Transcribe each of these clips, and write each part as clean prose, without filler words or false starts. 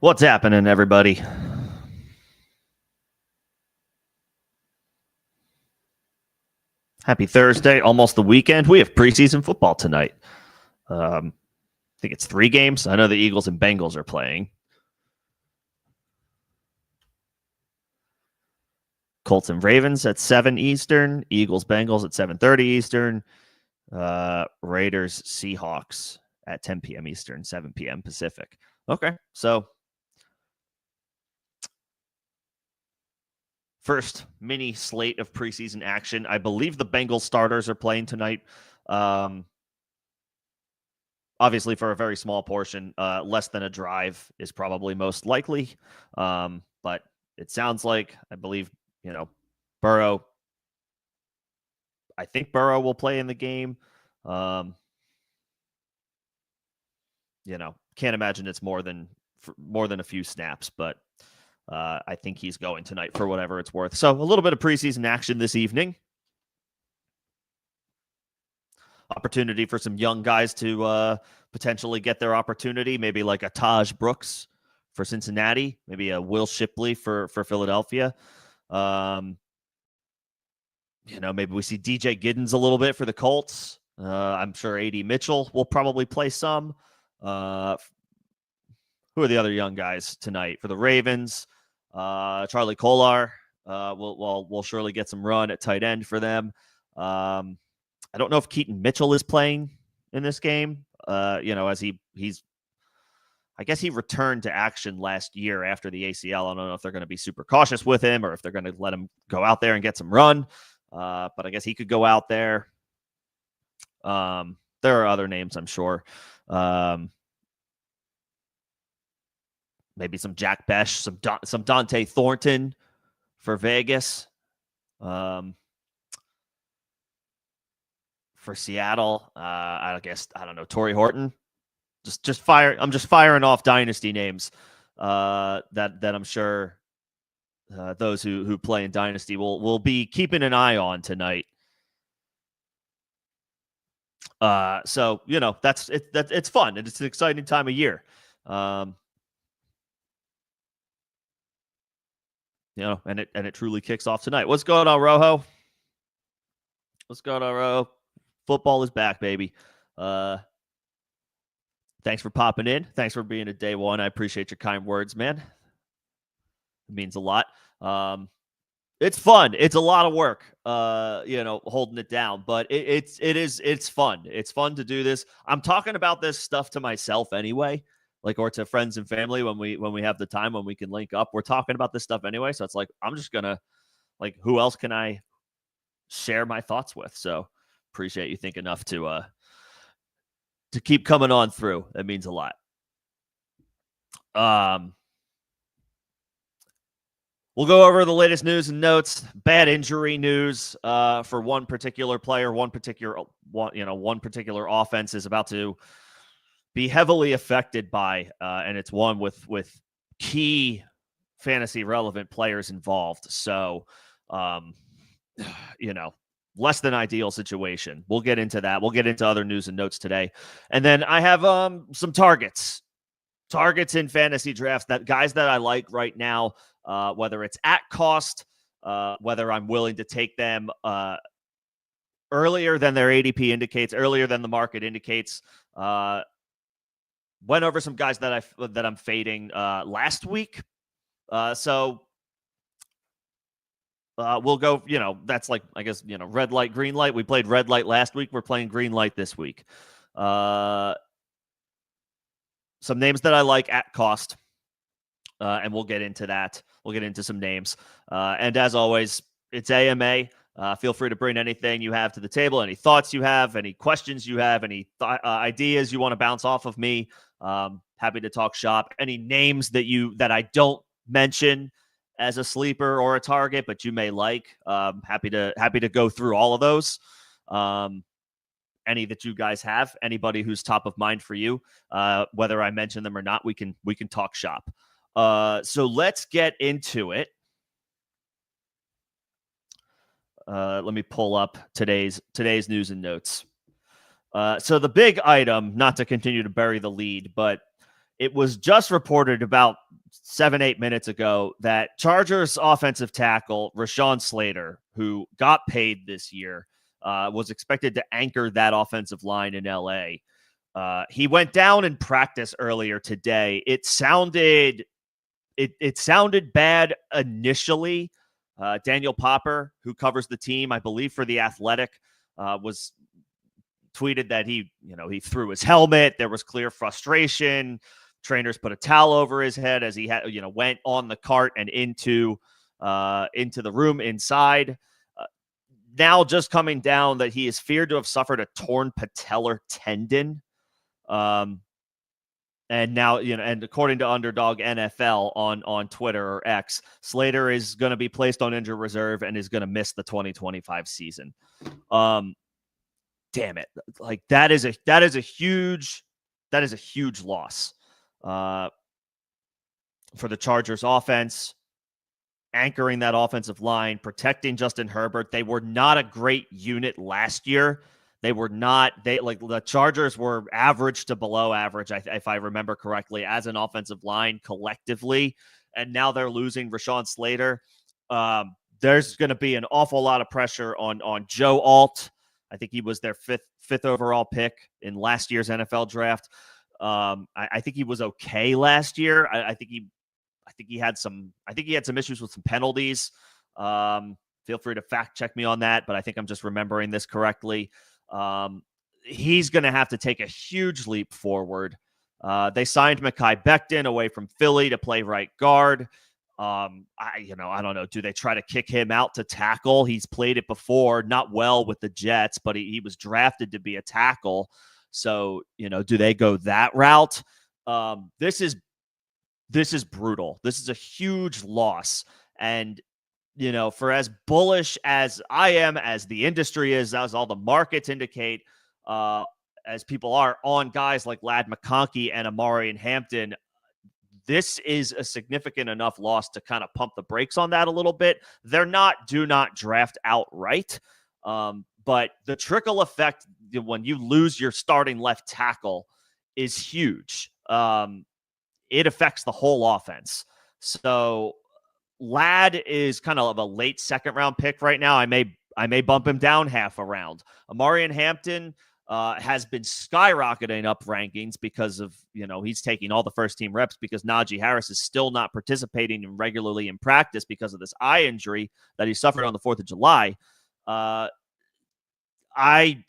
What's happening, everybody? Happy Thursday, almost the weekend. We have preseason football tonight. I think it's 3 games. I know the Eagles and Bengals are playing. Colts and Ravens at 7 Eastern. Eagles, Bengals at 7:30 Eastern. Raiders, Seahawks at 10 p.m. Eastern, 7 p.m. Pacific. Okay, so first mini slate of preseason action. I believe the Bengals starters are playing tonight. Obviously, for a very small portion, less than a drive is probably most likely. But it sounds like, I believe, Burrow. I think Burrow will play in the game. Can't imagine it's more than a few snaps, but I think he's going tonight for whatever it's worth. So a little bit of preseason action this evening. Opportunity for some young guys to potentially get their opportunity, maybe like a Taj Brooks for Cincinnati, maybe a Will Shipley for Philadelphia. Maybe we see DJ Giddens a little bit for the Colts. I'm sure A.D. Mitchell will probably play some. Who are the other young guys tonight for the Ravens? Charlie Kolar will surely get some run at tight end for them. I don't know if Keaton Mitchell is playing in this game. As he's I guess he returned to action last year after the ACL. I don't know if they're going to be super cautious with him or if they're going to let him go out there and get some run. But I guess he could go out there. There are other names, I'm sure. Maybe some Jack Besh, some Dante Thornton for Vegas. For Seattle, I guess, I don't know, Torrey Horton. I'm just firing off dynasty names that I'm sure those who play in dynasty will be keeping an eye on tonight. So it's fun and it's an exciting time of year. And it truly kicks off tonight. What's going on, Rojo? What's going on, Rojo? Football is back, baby. Thanks for popping in. Thanks for being a day one. I appreciate your kind words, man. It means a lot. It's fun. It's a lot of work, holding it down, but it's fun. It's fun to do this. I'm talking about this stuff to myself anyway, or to friends and family when we have the time, when we can link up. We're talking about this stuff anyway. So it's like, I'm just going to, who else can I share my thoughts with? So appreciate you think enough to keep coming on through. That means a lot. We'll go over the latest news and notes. Bad injury news for one particular player, one particular offense is about to be heavily affected by, and it's one with key fantasy relevant players involved. So, less than ideal situation. We'll get into that. We'll get into other news and notes today. And then I have some targets in fantasy drafts, that guys that I like right now, whether it's at cost, whether I'm willing to take them earlier than their ADP indicates, earlier than the market indicates. Went over some guys that I'm fading last week. So we'll go, that's I guess, red light, green light. We played red light last week. We're playing green light this week. Some names that I like at cost, and we'll get into that. We'll get into some names. And as always, it's AMA. Feel free to bring anything you have to the table, any thoughts you have, any questions you have, any ideas you want to bounce off of me. Happy to talk shop. Any names that I don't mention as a sleeper or a target, but you may like. Happy to go through all of those. Any that you guys have, anybody who's top of mind for you, whether I mention them or not, we can talk shop. So let's get into it. Let me pull up today's news and notes. So the big item, not to continue to bury the lead, but it was just reported about 7-8 minutes ago that Chargers offensive tackle Rashawn Slater, who got paid this year, was expected to anchor that offensive line in LA. He went down in practice earlier today. It sounded bad initially. Daniel Popper, who covers the team, I believe for The Athletic, was tweeted that he threw his helmet. There was clear frustration. Trainers put a towel over his head as he went on the cart and into the room inside. Now just coming down that he is feared to have suffered a torn patellar tendon. And now, and according to Underdog NFL on Twitter or X, Slater is going to be placed on injured reserve and is going to miss the 2025 season. Damn it. Like that is a huge loss for the Chargers offense, anchoring that offensive line, protecting Justin Herbert. They were not a great unit last year. The Chargers were average to below average, if I remember correctly, as an offensive line collectively. And now they're losing Rashawn Slater. There's going to be an awful lot of pressure on Joe Alt. I think he was their fifth overall pick in last year's NFL draft. I think he was okay last year. I think he had some issues with some penalties. Feel free to fact check me on that, but I think I'm just remembering this correctly. He's going to have to take a huge leap forward. They signed Mekhi Becton away from Philly to play right guard. I don't know. Do they try to kick him out to tackle? He's played it before, not well with the Jets, but he was drafted to be a tackle. So, do they go that route? This is brutal. This is a huge loss. And, for as bullish as I am, as the industry is, as all the markets indicate, as people are on guys like Ladd McConkey and Omarion Hampton, this is a significant enough loss to kind of pump the brakes on that a little bit. They're do not draft outright. But the trickle effect when you lose your starting left tackle is huge. It affects the whole offense. So Ladd is kind of a late second round pick right now. I may bump him down half a round. Omarion Hampton has been skyrocketing up rankings because of, he's taking all the first team reps because Najee Harris is still not participating regularly in practice because of this eye injury that he suffered on the 4th of July. I've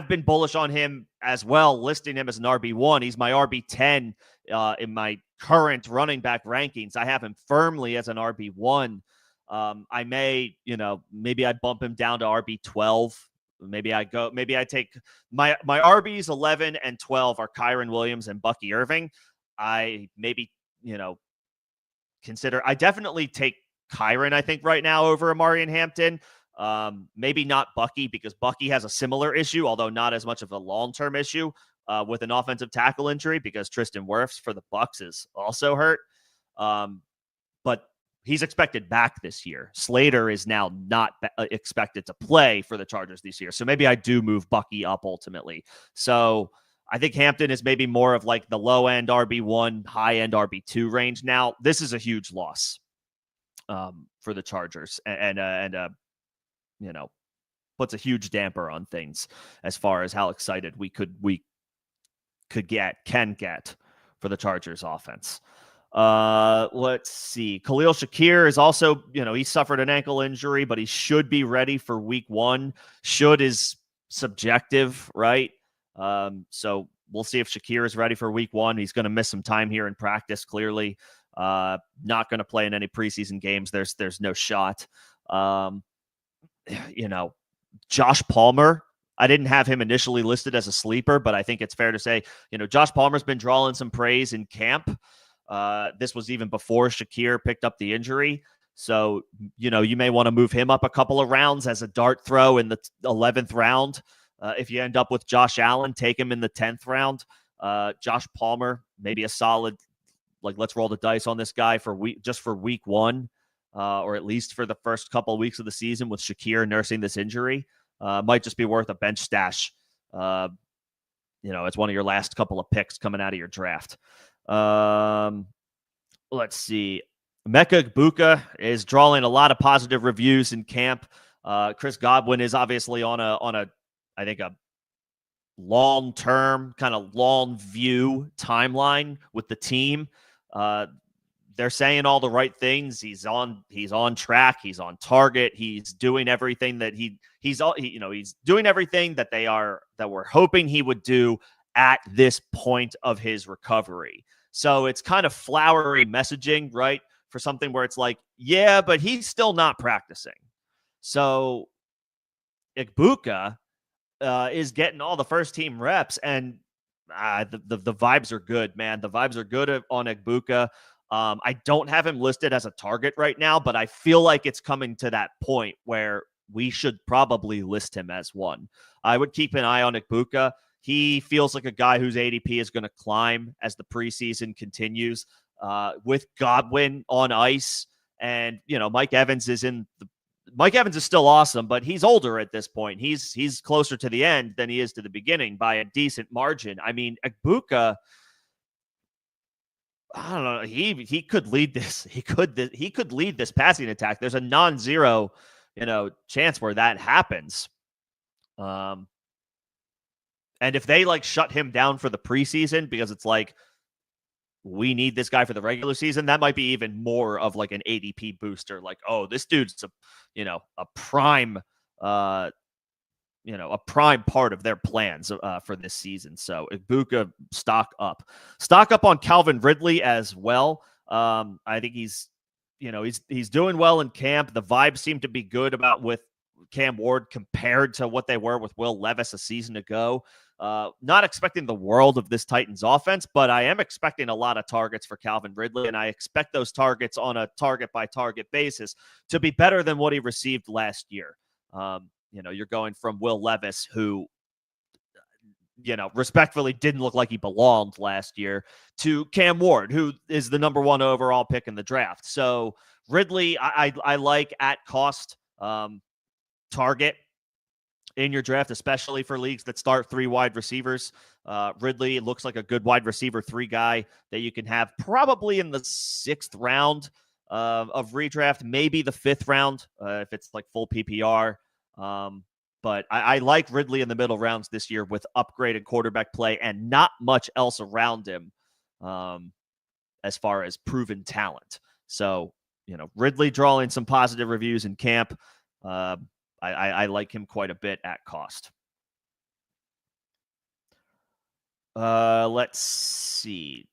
been bullish on him as well, listing him as an RB1. He's my RB10 in my current running back rankings. I have him firmly as an RB1. I may, maybe I bump him down to RB12. Maybe I take my RBs 11 and 12 are Kyren Williams and Bucky Irving. I maybe, I definitely take Kyren, I think, right now over Omarion Hampton. Maybe not Bucky, because Bucky has a similar issue, although not as much of a long-term issue with an offensive tackle injury, because Tristan Wirfs for the Bucs is also hurt. But he's expected back this year. Slater is now not expected to play for the Chargers this year. So maybe I do move Bucky up ultimately. So I think Hampton is maybe more of like the low-end RB1, high-end RB2 range now. This is a huge loss for the Chargers and puts a huge damper on things as far as how excited we can get for the Chargers offense. Let's see. Khalil Shakir is also, he suffered an ankle injury, but he should be ready for week 1. Should is subjective, right? So we'll see if Shakir is ready for week 1. He's going to miss some time here in practice, clearly. Not going to play in any preseason games. There's no shot. Josh Palmer, I didn't have him initially listed as a sleeper, but I think it's fair to say, Josh Palmer's been drawing some praise in camp. This was even before Shakir picked up the injury. So, you may want to move him up a couple of rounds as a dart throw in the 11th round. If you end up with Josh Allen, take him in the 10th round. Josh Palmer, maybe a solid, let's roll the dice on this guy for week 1. Or at least for the first couple of weeks of the season with Shakir nursing this injury. Might just be worth a bench stash. It's one of your last couple of picks coming out of your draft. Let's see. Mecca Igbukah is drawing a lot of positive reviews in camp. Chris Godwin is obviously on a I think a long-term kind of long view timeline with the team. They're saying all the right things. He's on track. He's on target. He's doing everything that he's doing everything that we're hoping he would do at this point of his recovery. So it's kind of flowery messaging, right? For something where it's like, yeah, but he's still not practicing. So Igbukah is getting all the first team reps, and the vibes are good, man. The vibes are good on Igbukah. I don't have him listed as a target right now, but I feel like it's coming to that point where we should probably list him as one. I would keep an eye on Igbukah. He feels like a guy whose ADP is going to climb as the preseason continues. With Godwin on ice, and Mike Evans is still awesome, but he's older at this point. He's closer to the end than he is to the beginning by a decent margin. I mean, Igbukah, I don't know. He could lead this. He could lead this passing attack. There's a non-zero, chance where that happens. And if they shut him down for the preseason because it's like, we need this guy for the regular season, that might be even more of an ADP booster. Like, oh, this dude's a prime, a prime part of their plans for this season. So Igbukah, stock up on Calvin Ridley as well. I think he's doing well in camp. The vibes seem to be good with Cam Ward compared to what they were with Will Levis a season ago. Not expecting the world of this Titans offense, but I am expecting a lot of targets for Calvin Ridley, and I expect those targets on a target-by-target basis to be better than what he received last year. You're going from Will Levis, who, respectfully didn't look like he belonged last year, to Cam Ward, who is the number 1 overall pick in the draft. So Ridley, I like at cost target in your draft, especially for leagues that start 3 wide receivers. Ridley looks like a good wide receiver 3 guy that you can have probably in the 6th round of redraft, maybe the 5th round if it's full PPR. But I like Ridley in the middle rounds this year with upgraded quarterback play and not much else around him as far as proven talent. So, Ridley drawing some positive reviews in camp. I like him quite a bit at cost. Let's see.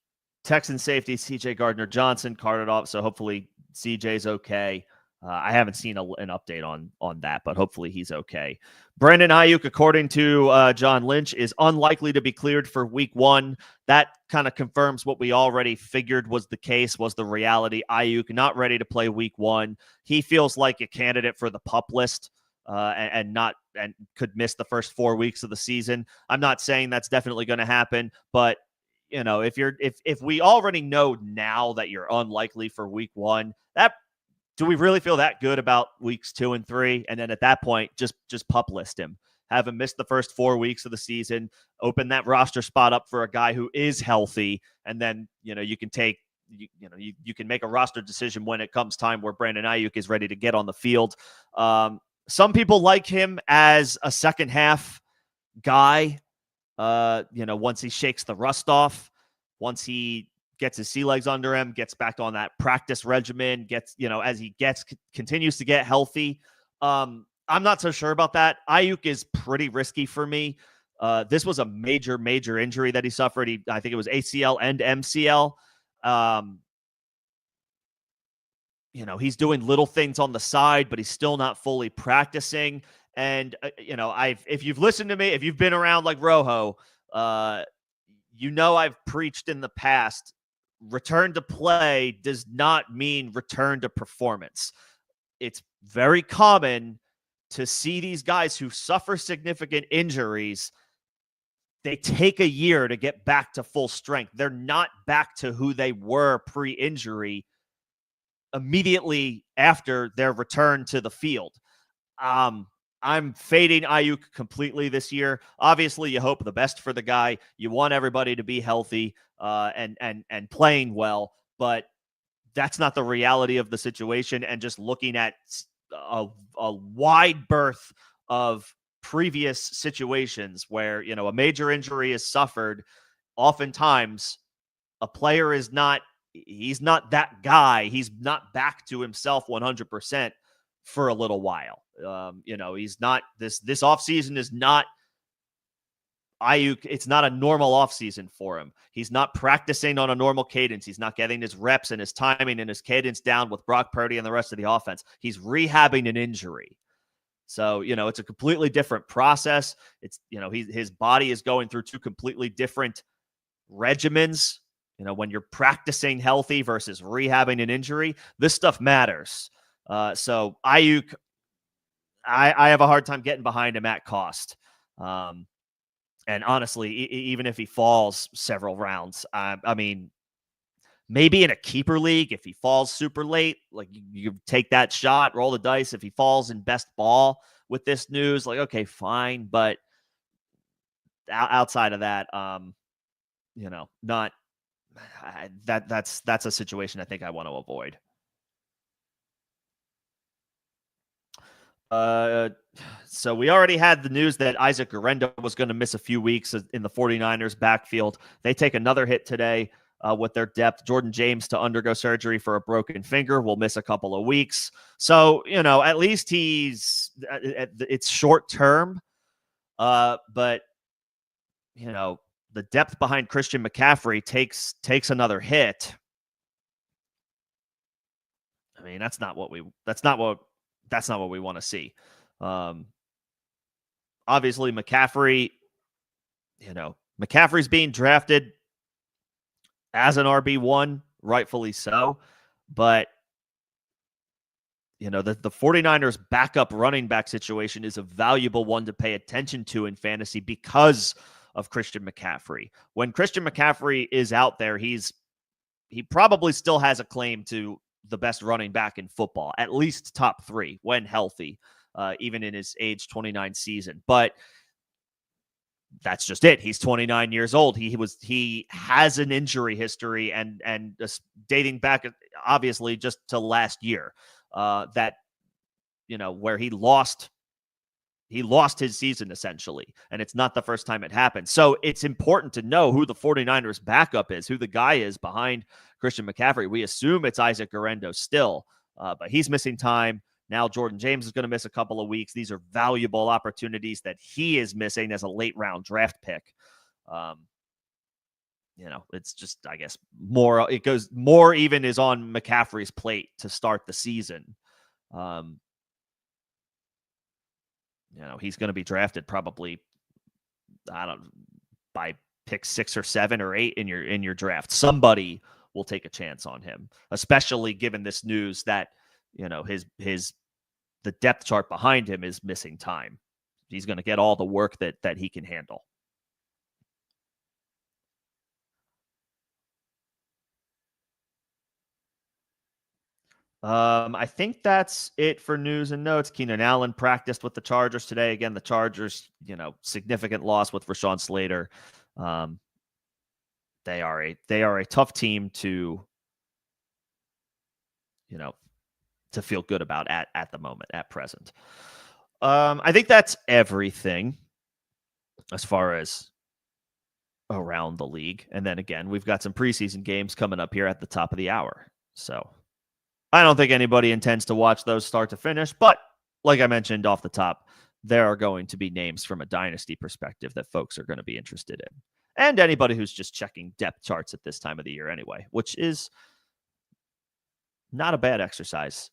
Texan safety CJ Gardner-Johnson carted off, so hopefully CJ's okay. I haven't seen an update on that, but hopefully he's okay. Brandon Ayuk, according to John Lynch, is unlikely to be cleared for week 1. That kind of confirms what we already figured was the case, was the reality. Ayuk not ready to play week 1. He feels like a candidate for the PUP list. And could miss the first 4 weeks of the season. I'm not saying that's definitely going to happen, but if we already know now that you're unlikely for week 1, do we really feel that good about weeks 2 and 3? And then at that point, just PUP list him, have him miss the first 4 weeks of the season, open that roster spot up for a guy who is healthy, and then you can take. You can make a roster decision when it comes time where Brandon Ayuk is ready to get on the field. Some people like him as a second half guy. Once he shakes the rust off, once he gets his sea legs under him, gets back on that practice regimen, as he continues to get healthy. I'm not so sure about that. Ayuk is pretty risky for me. This was a major, major injury that he suffered. I think it was ACL and MCL. He's doing little things on the side, but he's still not fully practicing. And, if you've listened to me, if you've been around like Rojo, I've preached in the past, return to play does not mean return to performance. It's very common to see these guys who suffer significant injuries. They take a year to get back to full strength. They're not back to who they were pre-injury immediately after their return to the field. I'm fading Ayuk completely this year. Obviously, you hope the best for the guy. You want everybody to be healthy and playing well, but that's not the reality of the situation. And just looking at a wide berth of previous situations where, a major injury is suffered, oftentimes a player he's not that guy. He's not back to himself 100% for a little while. He's not this offseason is not Ayuk. It's not a normal offseason for him. He's not practicing on a normal cadence. He's not getting his reps and his timing and his cadence down with Brock Purdy and the rest of the offense. He's rehabbing an injury. So, it's a completely different process. It's, his body is going through two completely different regimens. When you're practicing healthy versus rehabbing an injury, this stuff matters. So Ayuk, I have a hard time getting behind him at cost. And honestly, even if he falls several rounds, I mean, maybe in a keeper league, if he falls super late, like you take that shot, roll the dice. If he falls in best ball with this news, like, okay, fine. But outside of that, not that's a situation I think I want to avoid. So we already had the news that Isaac Guerendo was going to miss a few weeks in the 49ers backfield. They take another hit today with their depth. Jordan James to undergo surgery for a broken finger will miss a couple of weeks. So, at least it's short term. But, the depth behind Christian McCaffrey takes another hit. I mean, that's not what we want to see. Obviously McCaffrey's being drafted as an RB1, rightfully so, but the 49ers backup running back situation is a valuable one to pay attention to in fantasy because of Christian McCaffrey. When Christian McCaffrey is out there, he probably still has a claim to the best running back in football, at least top 3 when healthy, even in his age 29 season. But that's just it. He's 29 years old. He has an injury history and dating back obviously just to last year, that where he lost his season essentially, and it's not the first time it happened. So it's important to know who the 49ers backup is, who the guy is behind Christian McCaffrey. We assume it's Isaac Guerendo still, but he's missing time. Now Jordan James is going to miss a couple of weeks. These are valuable opportunities that he is missing as a late round draft pick. It's just, I guess, more even is on McCaffrey's plate to start the season. He's going to be drafted probably, by pick 6 or 7 or 8 in your draft. Somebody will take a chance on him, especially given this news that, the depth chart behind him is missing time. He's going to get all the work that he can handle. I think that's it for news and notes. Keenan Allen practiced with the Chargers today. Again, the Chargers, significant loss with Rashawn Slater. They are a tough team to feel good about at the moment, at present. I think that's everything as far as around the league. And then again, we've got some preseason games coming up here at the top of the hour. So I don't think anybody intends to watch those start to finish, but like I mentioned off the top, there are going to be names from a dynasty perspective that folks are going to be interested in. And anybody who's just checking depth charts at this time of the year anyway, which is not a bad exercise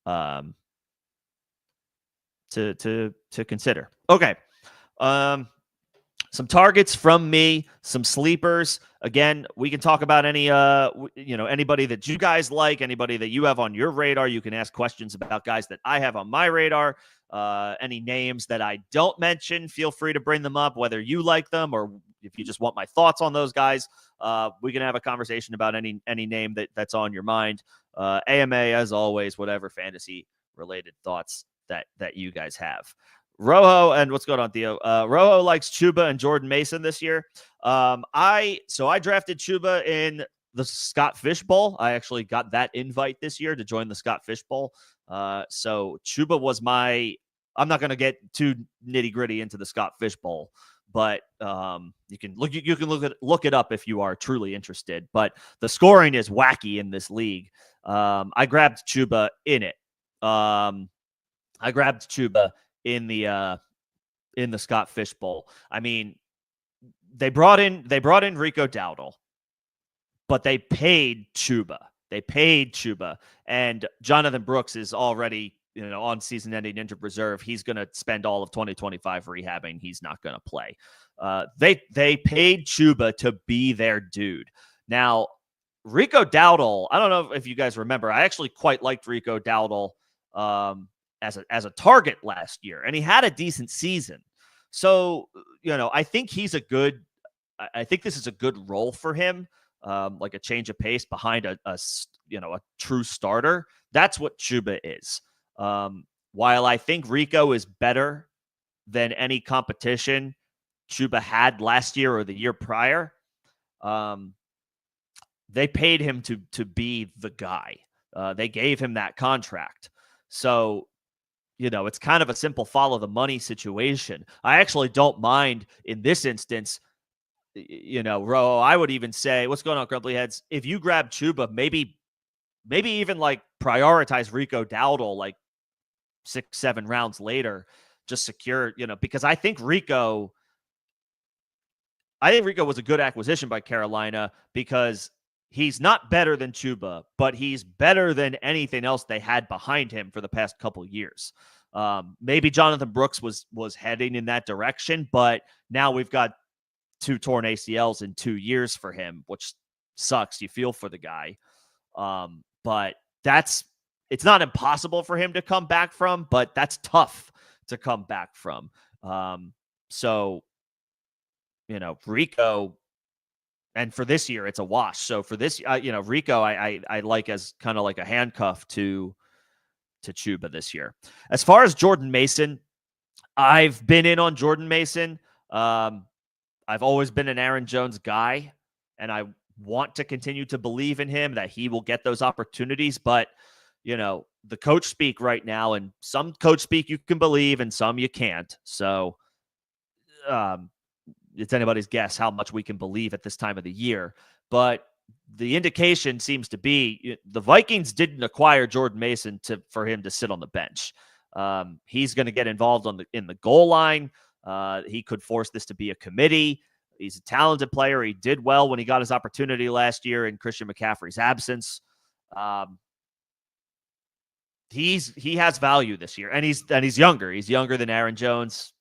to consider. Okay. Some targets from me, some sleepers. Again, we can talk about anybody that you guys like, anybody that you have on your radar. You can ask questions about guys that I have on my radar. Any names that I don't mention, feel free to bring them up, whether you like them or if you just want my thoughts on those guys. We can have a conversation about any name that's on your mind. AMA, as always, whatever fantasy related thoughts that you guys have. Rojo and what's going on, Theo? Rojo likes Chuba and Jordan Mason this year. I drafted Chuba in the Scott Fish Bowl. I actually got that invite this year to join the Scott Fish Bowl. So Chuba was I'm not going to get too nitty gritty into the Scott Fish Bowl, but you can look it up if you are truly interested. But the scoring is wacky in this league. I grabbed Chuba in it. I grabbed Chuba in the Scott Fish Bowl. I mean, they brought in Rico Dowdle, but they paid Chuba. And Jonathan Brooks is already, on season-ending injured reserve. He's going to spend all of 2025 rehabbing. He's not going to play. They paid Chuba to be their dude. Now, Rico Dowdle, I don't know if you guys remember, I actually quite liked Rico Dowdle as a target last year, and he had a decent season. So, I think I think this is a good role for him, like a change of pace behind a true starter. That's what Chuba is. While I think Rico is better than any competition Chuba had last year or the year prior, they paid him to be the guy. They gave him that contract. So, it's kind of a simple follow the money situation. I actually don't mind in this instance, Ro, I would even say, what's going on, Grumpy Heads? If you grab Chuba, maybe even like prioritize Rico Dowdle like 6-7 rounds later, just secure, because I think Rico was a good acquisition by Carolina because he's not better than Chuba, but he's better than anything else they had behind him for the past couple years. Maybe Jonathan Brooks was heading in that direction, but now we've got 2 torn ACLs in 2 years for him, which sucks. You feel for the guy. But it's not impossible for him to come back from, but that's tough to come back from. So, Rico, and for this year, it's a wash. So for this, Rico, I like as kind of like a handcuff to Chuba this year. As far as Jordan Mason, I've been in on Jordan Mason. I've always been an Aaron Jones guy, and I want to continue to believe in him that he will get those opportunities. But, the coach speak right now, and some coach speak you can believe and some you can't. So it's anybody's guess how much we can believe at this time of the year. But the indication seems to be the Vikings didn't acquire Jordan Mason for him to sit on the bench. He's going to get involved in the goal line. He could force this to be a committee. He's a talented player. He did well when he got his opportunity last year in Christian McCaffrey's absence. He has value this year, and he's younger. He's younger than Aaron Jones.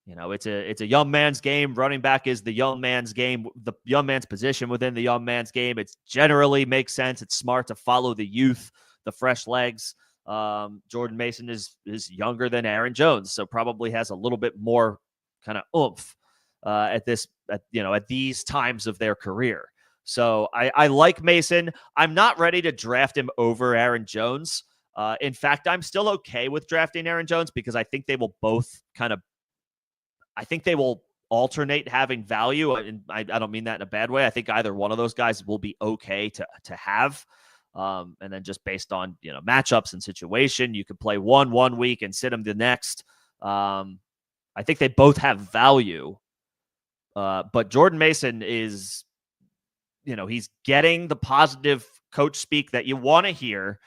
It's a young man's game. Running back is the young man's game, the young man's position within the young man's game. It generally makes sense. It's smart to follow the youth, the fresh legs. Jordan Mason is younger than Aaron Jones, so probably has a little bit more kind of oomph at these times of their career. So I like Mason. I'm not ready to draft him over Aaron Jones. In fact, I'm still okay with drafting Aaron Jones because I think they will both I think they will alternate having value. And I don't mean that in a bad way. I think either one of those guys will be okay to have. And then just based on, matchups and situation, you could play one week and sit them the next. I think they both have value. But Jordan Mason is, he's getting the positive coach speak that you want to hear.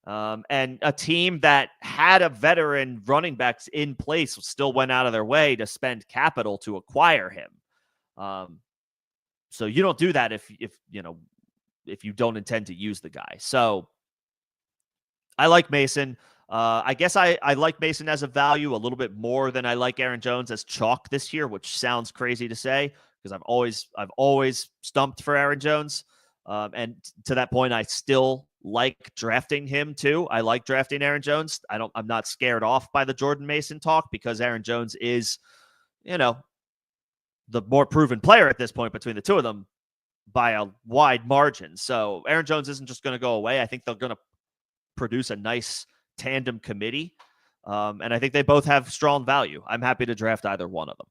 And a team that had a veteran running backs in place still went out of their way to spend capital to acquire him. So you don't do that if you don't intend to use the guy. So I like Mason. I guess I like Mason as a value a little bit more than I like Aaron Jones as chalk this year, which sounds crazy to say because I've always stumped for Aaron Jones. And to that point, I still like drafting him too. I like drafting Aaron Jones. I'm not scared off by the Jordan Mason talk because Aaron Jones is, the more proven player at this point between the two of them by a wide margin. So Aaron Jones isn't just going to go away. I think they're going to produce a nice tandem committee. And I think they both have strong value. I'm happy to draft either one of them.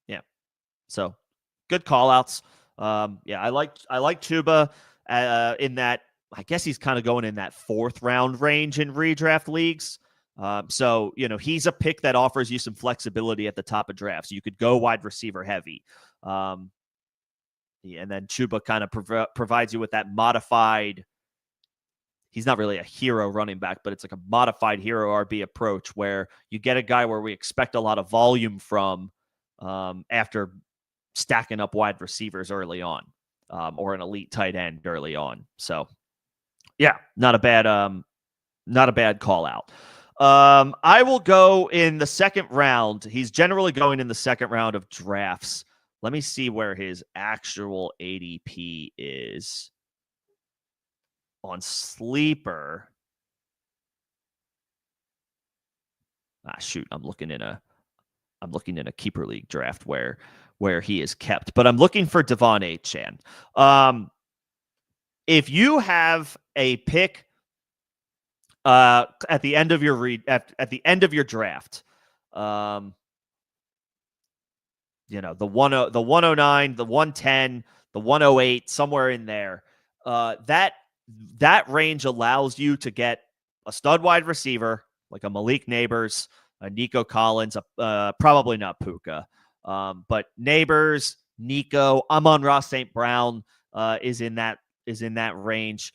Yeah. So good call outs. Yeah, I like Chuba in that. I guess he's kind of going in that 4th round range in redraft leagues. So, he's a pick that offers you some flexibility at the top of drafts. You could go wide receiver heavy. And then Chuba kind of provides you with that modified. He's not really a hero running back, but it's like a modified hero RB approach where you get a guy where we expect a lot of volume from after stacking up wide receivers early on, or an elite tight end early on. So, yeah, not a bad call out. I will go in the 2nd round. He's generally going in the 2nd round of drafts. Let me see where his actual ADP is on Sleeper. Shoot, I'm looking in a keeper league draft where he is kept, but I'm looking for Devon Achane. If you have a pick at the end of your at the end of your draft, the 109, the 110, the 108, somewhere in there, that range allows you to get a stud wide receiver like a Malik Neighbors, a Nico Collins, probably not Puka, but Neighbors, Nico, Amon-Ra St. Brown is in that range.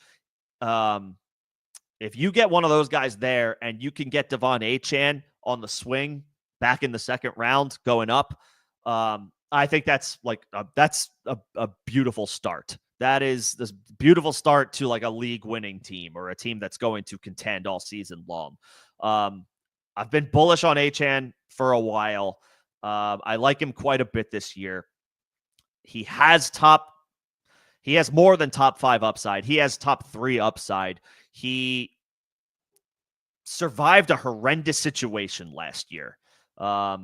If you get one of those guys there and you can get Devon Achane on the swing back in the 2nd round going up, I think that's a beautiful start. That is this beautiful start to like a league winning team or a team that's going to contend all season long. I've been bullish on Achane for a while. I like him quite a bit this year. He has more than top 5 upside. He has top 3 upside. He survived a horrendous situation last year. I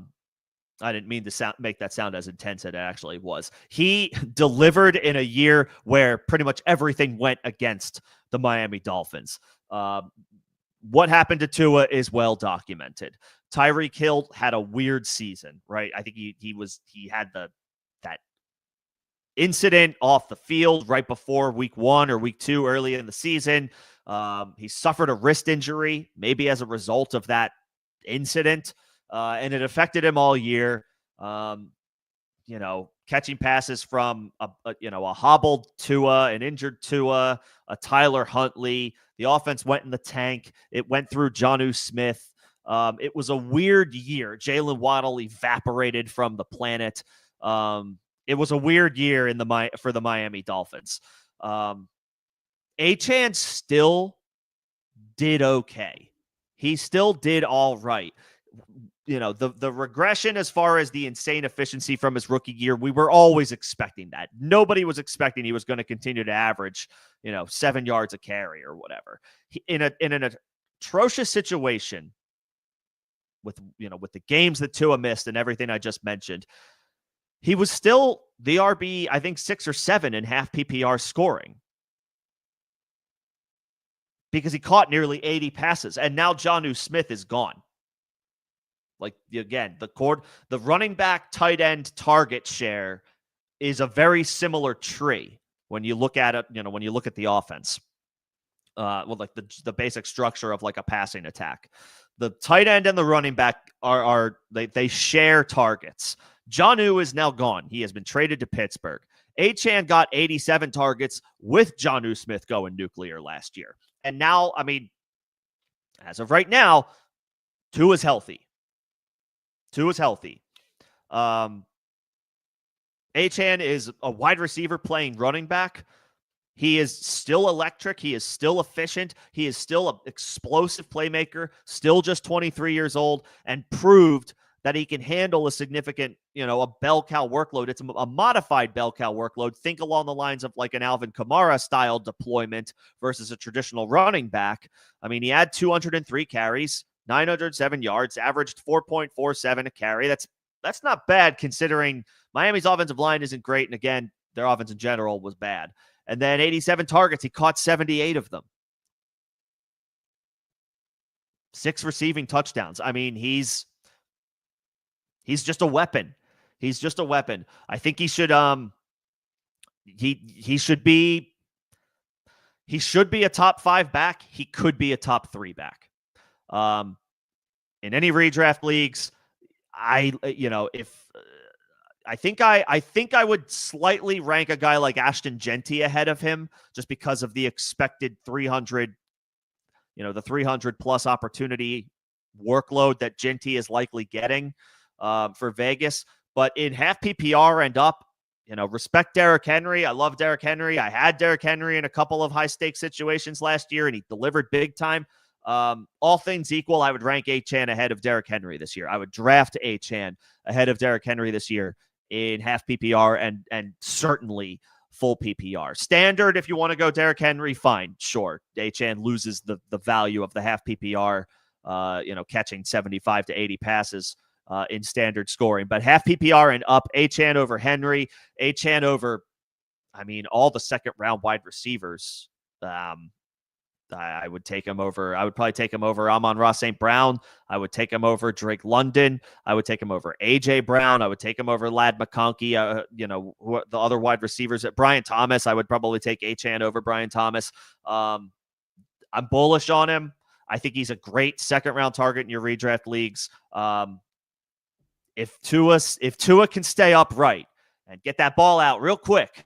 didn't mean to make that sound as intense as it actually was. He delivered in a year where pretty much everything went against the Miami Dolphins. What happened to Tua is well documented. Tyreek Hill had a weird season, right? I think he had that incident off the field right before week 1 or week 2 early in the season. He suffered a wrist injury, maybe as a result of that incident. And it affected him all year. Catching passes from a hobbled Tua, an injured Tua, a Tyler Huntley. The offense went in the tank. It went through Jonnu Smith. It was a weird year. Jalen Waddle evaporated from the planet. It was a weird year for the Miami Dolphins. Achane still did okay. He still did all right. The regression as far as the insane efficiency from his rookie year, we were always expecting that. Nobody was expecting he was going to continue to average, 7 yards a carry or whatever. In an atrocious situation with the games that Tua missed and everything I just mentioned, he was still the RB, I think 6 or 7 in half PPR scoring because he caught nearly 80 passes, and now Jonnu Smith is gone. Like, again, the running back tight end target share is a very similar tree when you look at it, when you look at the offense. Like the basic structure of like a passing attack. The tight end and the running back they share targets. Jonnu is now gone. He has been traded to Pittsburgh. Achane got 87 targets with Jonnu Smith going nuclear last year. And now, as of right now, Tua is healthy. Achane is a wide receiver playing running back. He is still electric. He is still efficient. He is still an explosive playmaker, still just 23 years old, and proved that he can handle a significant, a bell cow workload. It's a modified bell cow workload. Think along the lines of like an Alvin Kamara style deployment versus a traditional running back. He had 203 carries, 907 yards, averaged 4.47 a carry. That's not bad considering Miami's offensive line isn't great. And again, their offense in general was bad. And then 87 targets. He caught 78 of them. 6 receiving touchdowns. I mean, he's just a weapon. He's just a weapon. I think he should he should be a top 5 back. He could be a top 3 back. In any redraft leagues, I think I would slightly rank a guy like Ashton Genty ahead of him just because of the expected 300, the 300 plus opportunity workload that Genty is likely getting for Vegas. But in half PPR and up, respect Derrick Henry. I love Derrick Henry. I had Derrick Henry in a couple of high-stakes situations last year, and he delivered big time. All things equal, I would rank Achane ahead of Derrick Henry this year. I would draft Achane ahead of Derrick Henry this year in half PPR and certainly full PPR. Standard, if you want to go Derrick Henry, fine, sure. Achane loses the value of the half PPR, catching 75 to 80 passes in standard scoring. But half PPR and up, Achane over Henry, Achane over, all the second-round wide receivers. I would take him over. I would probably take him over Amon-Ra St. Brown. I would take him over Drake London. I would take him over A.J. Brown. I would take him over Ladd McConkey. The other wide receivers at Brian Thomas. I would probably take Achane over Brian Thomas. I'm bullish on him. I think he's a great second-round target in your redraft leagues. If Tua can stay upright and get that ball out real quick,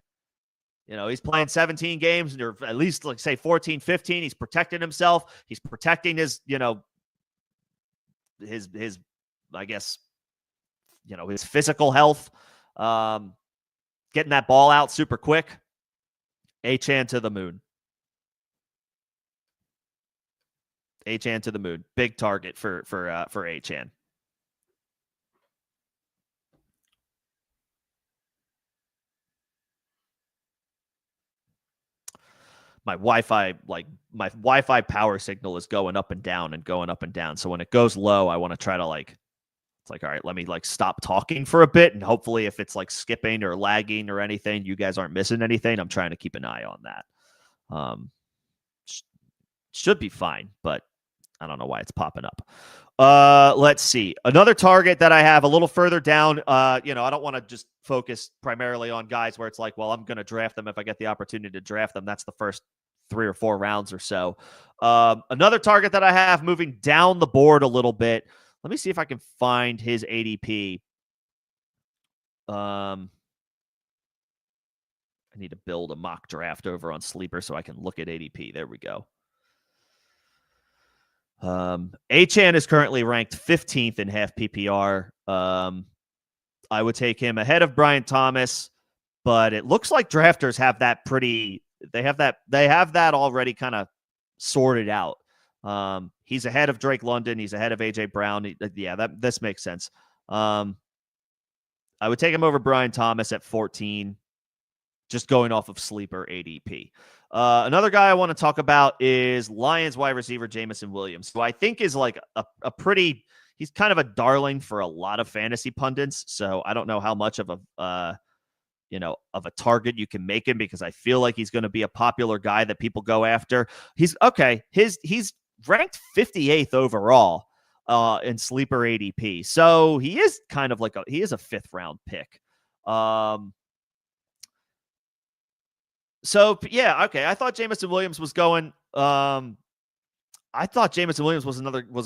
he's playing 17 games or at least say 14, 15. He's protecting himself. He's protecting his, his physical health. Getting that ball out super quick. Achane to the moon. Achane to the moon. Big target for Achane. My Wi-Fi power signal is going up and down and going up and down. So when it goes low, I want to try to all right, let me stop talking for a bit. And hopefully if it's skipping or lagging or anything, you guys aren't missing anything. I'm trying to keep an eye on that. Should be fine, but I don't know why it's popping up. Let's see. Another target that I have a little further down, I don't want to just focus primarily on guys where it's I'm going to draft them if I get the opportunity to draft them. That's the first 3 or 4 rounds or so. Another target that I have moving down the board a little bit. Let me see if I can find his ADP. I need to build a mock draft over on Sleeper so I can look at ADP. There we go. Achane is currently ranked 15th in half PPR. I would take him ahead of Brian Thomas, but it looks like drafters have that they have that already kind of sorted out. He's ahead of Drake London. He's ahead of A.J. Brown. This makes sense. I would take him over Brian Thomas at 14, just going off of Sleeper ADP. Another guy I want to talk about is Lions wide receiver Jameson Williams, who I think is he's kind of a darling for a lot of fantasy pundits. So I don't know how much of a target you can make him, because I feel like he's going to be a popular guy that people go after. He's ranked 58th overall in Sleeper ADP. So he is kind of he is a 5th round pick. So yeah, okay. I thought Jameson Williams was going. I thought Jameson Williams was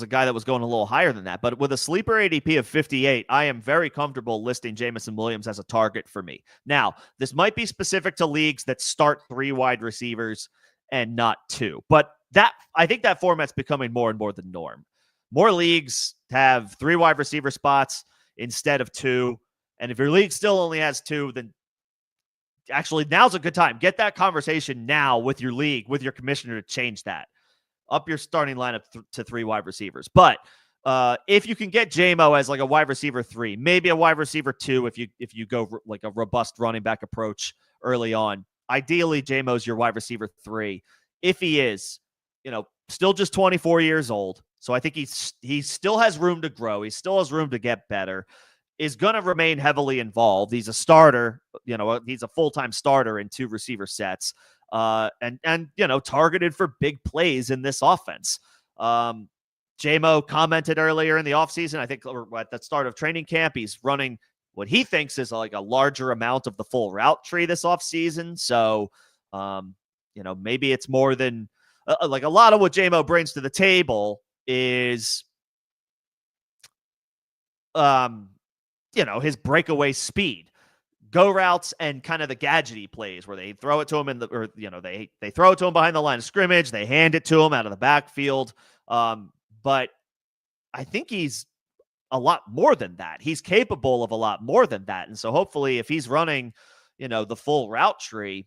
a guy that was going a little higher than that. But with a Sleeper ADP of 58, I am very comfortable listing Jameson Williams as a target for me. Now, this might be specific to leagues that start 3 wide receivers and not 2, but I think that format's becoming more and more the norm. More leagues have 3 wide receiver spots instead of 2, and if your league still only has 2, then actually now's a good time. Get that conversation now with your league, with your commissioner, to change that. Up your starting lineup to 3 wide receivers. But if you can get JMO as a wide receiver 3, maybe a wide receiver 2 if you go a robust running back approach early on. Ideally, JMO's your wide receiver 3. If he is, still just 24 years old. So I think he still has room to grow. He still has room to get better. Is going to remain heavily involved. He's a starter. He's a full-time starter in 2 receiver sets. And targeted for big plays in this offense. J-Mo commented earlier in the offseason, I think, or at the start of training camp, he's running what he thinks is like a larger amount of the full route tree this offseason. So, maybe it's more than like a lot of what J-Mo brings to the table is, his breakaway speed, go routes, and kind of the gadgety plays where they throw it to him they throw it to him behind the line of scrimmage. They hand it to him out of the backfield. But I think he's a lot more than that. He's capable of a lot more than that. And so hopefully if he's running, the full route tree,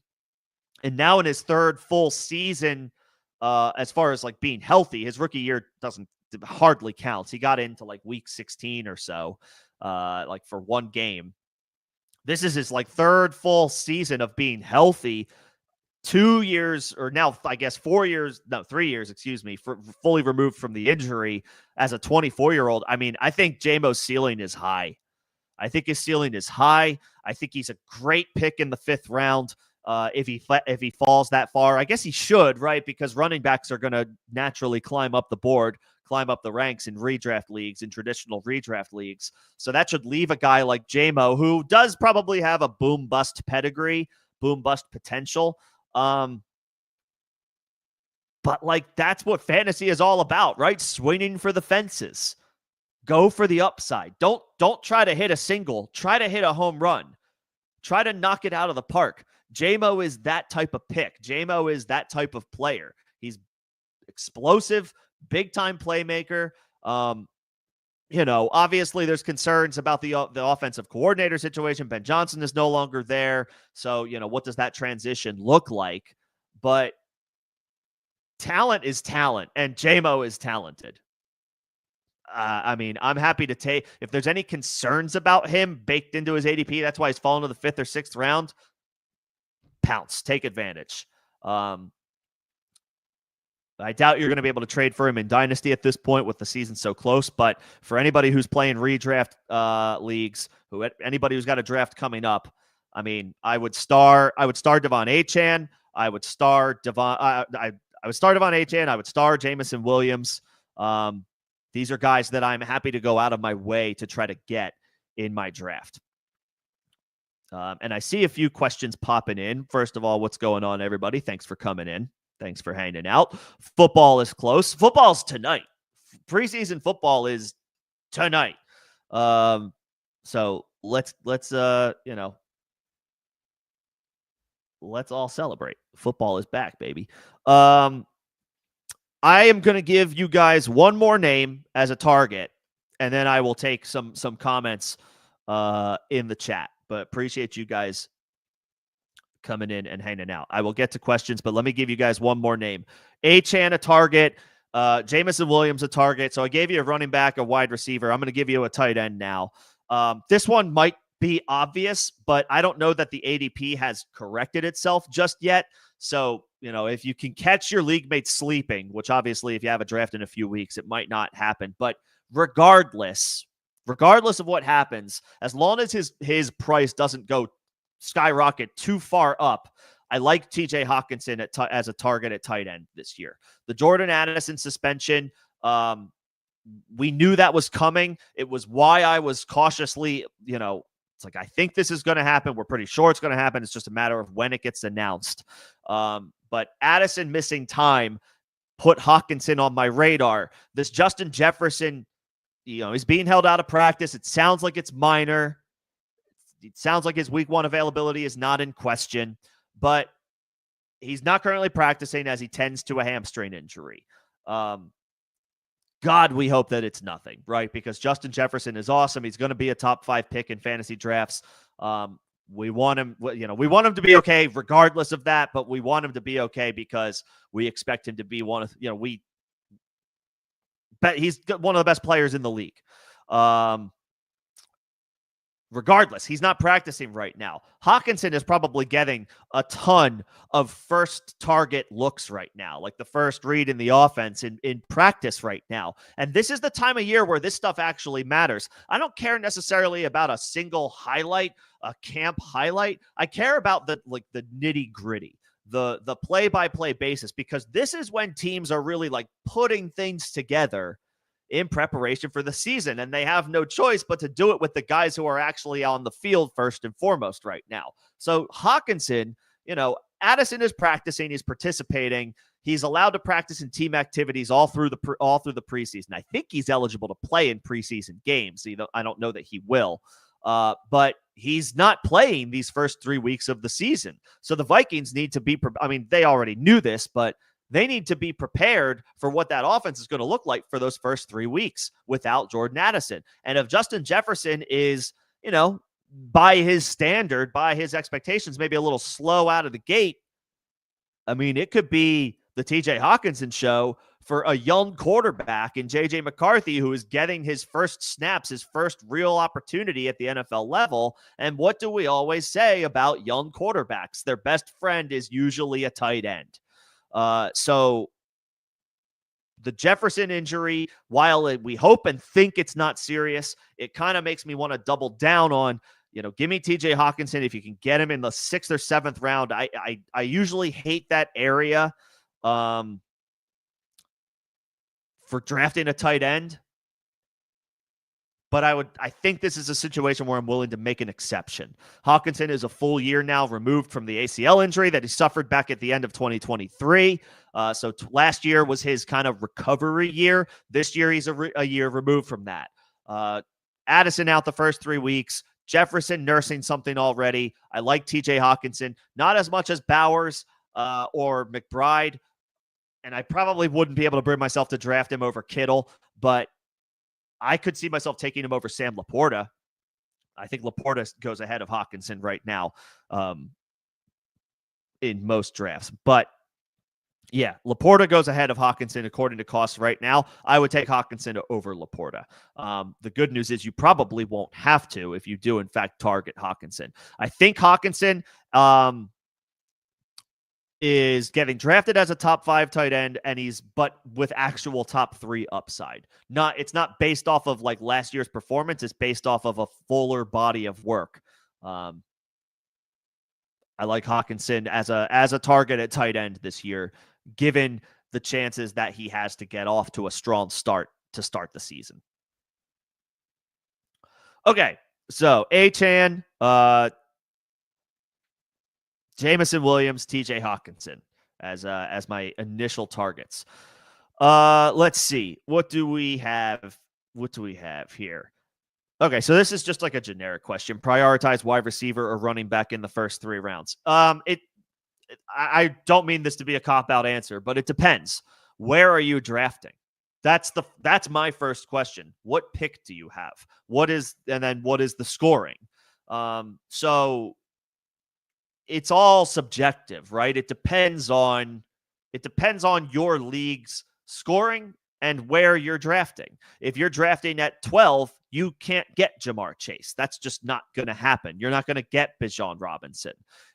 and now in his third full season, as far as like being healthy, his rookie year hardly counts. He got into like week 16 or so, like for one game. This is his like third full season of being healthy. 2 years, or now I guess 3 years, fully removed from the injury as a 24-year-old. I mean, I think J-Mo's ceiling is high. I think his ceiling is high. I think he's a great pick in the 5th round. If he falls that far, I guess he should, right? Because running backs are going to naturally climb up the board, climb up the ranks in redraft leagues, in traditional redraft leagues. So that should leave a guy like J-Mo, who does probably have a boom-bust pedigree, boom-bust potential. But like, that's what fantasy is all about, right? Swinging for the fences. Go for the upside. Don't try to hit a single. Try to hit a home run. Try to knock it out of the park. J-Mo is that type of pick. J-Mo is that type of player. He's explosive, big-time playmaker. Obviously there's concerns about the offensive coordinator situation. Ben Johnson is no longer there. So, what does that transition look like? But talent is talent, and J-Mo is talented. I'm happy to take, if there's any concerns about him baked into his ADP, that's why he's fallen to the 5th or 6th round. Pounce, take advantage. I doubt you're going to be able to trade for him in Dynasty at this point with the season so close. But for anybody who's playing redraft leagues, anybody who's got a draft coming up, I mean, I would start Devon Achane. I would start Devon Achane. I would start Jameson Williams. These are guys that I'm happy to go out of my way to try to get in my draft. And I see a few questions popping in. First of all, what's going on, everybody? Thanks for coming in. Thanks for hanging out. Football is close. Football's tonight. Preseason football is tonight. So let's all celebrate. Football is back, baby. I am going to give you guys one more name as a target, and then I will take some comments in the chat. But appreciate you guys coming in and hanging out. I will get to questions, but let me give you guys one more name. Achane, a target. Jameson Williams, a target. So I gave you a running back, a wide receiver. I'm going to give you a tight end now. This one might be obvious, but I don't know that the ADP has corrected itself just yet. So, if you can catch your league mates sleeping, which obviously if you have a draft in a few weeks, it might not happen. But regardless of what happens, as long as his price doesn't go skyrocket too far up, I like TJ Hockenson as a target at tight end this year. The Jordan Addison suspension, we knew that was coming. It was why I was cautiously, it's like, I think this is going to happen. We're pretty sure it's going to happen. It's just a matter of when it gets announced. But Addison missing time put Hockenson on my radar. This Justin Jefferson, he's being held out of practice. It sounds like it's minor. It sounds like his week 1 availability is not in question, but he's not currently practicing as he tends to a hamstring injury. God, we hope that it's nothing, right? Because Justin Jefferson is awesome. He's going to be a top 5 pick in fantasy drafts. We want him, we want him to be okay regardless of that, but we want him to be okay because we expect him to be one of, he's one of the best players in the league. Regardless, he's not practicing right now. Hockenson is probably getting a ton of first target looks right now, like the first read in the offense in practice right now. And this is the time of year where this stuff actually matters. I don't care necessarily about a single highlight, a camp highlight. I care about the nitty gritty, the play-by-play basis, because this is when teams are really like putting things together in preparation for the season, and they have no choice but to do it with the guys who are actually on the field first and foremost right now. So Hockenson, Addison is practicing, he's participating. He's allowed to practice in team activities all through the preseason. I think he's eligible to play in preseason games. I don't know that he will, but he's not playing these first 3 weeks of the season. So the Vikings need to be. They already knew this, but they need to be prepared for what that offense is going to look like for those first 3 weeks without Jordan Addison. And if Justin Jefferson is, by his standard, by his expectations, maybe a little slow out of the gate, it could be the TJ Hockenson show for a young quarterback in JJ McCarthy, who is getting his first snaps, his first real opportunity at the NFL level. And what do we always say about young quarterbacks? Their best friend is usually a tight end. So the Jefferson injury, while we hope and think it's not serious, it kind of makes me want to double down on, give me TJ Hockenson if you can get him in the 6th or 7th round. I usually hate that area for drafting a tight end, but I think this is a situation where I'm willing to make an exception. Hockenson is a full year now removed from the ACL injury that he suffered back at the end of 2023. So last year was his kind of recovery year. This year he's a year removed from that. Addison out the first 3 weeks. Jefferson nursing something already. I like TJ Hockenson, not as much as Bowers or McBride, and I probably wouldn't be able to bring myself to draft him over Kittle, but I could see myself taking him over Sam Laporta. I think Laporta goes ahead of Hockenson right now in most drafts. But yeah, Laporta goes ahead of Hockenson according to costs right now. I would take Hockenson over Laporta. The good news is you probably won't have to if you do, in fact, target Hockenson. I think Hockenson is getting drafted as a top 5 tight end, and but with actual top 3 upside. It's not based off of like last year's performance. It's based off of a fuller body of work. I like Hockenson as a target at tight end this year, given the chances that he has to get off to a strong start to start the season. Okay, so Achane, Jameson Williams, TJ Hockenson as my initial targets. Let's see. What do we have here? Okay, so this is just like a generic question. Prioritize wide receiver or running back in the first 3 rounds. I don't mean this to be a cop-out answer, but it depends. Where are you drafting? That's my first question. What pick do you have? What is the scoring? So it's all subjective, right? It depends on your league's scoring and where you're drafting. If you're drafting at 12, you can't get Jamar Chase. That's just not going to happen. You're not going to get Bijan Robinson.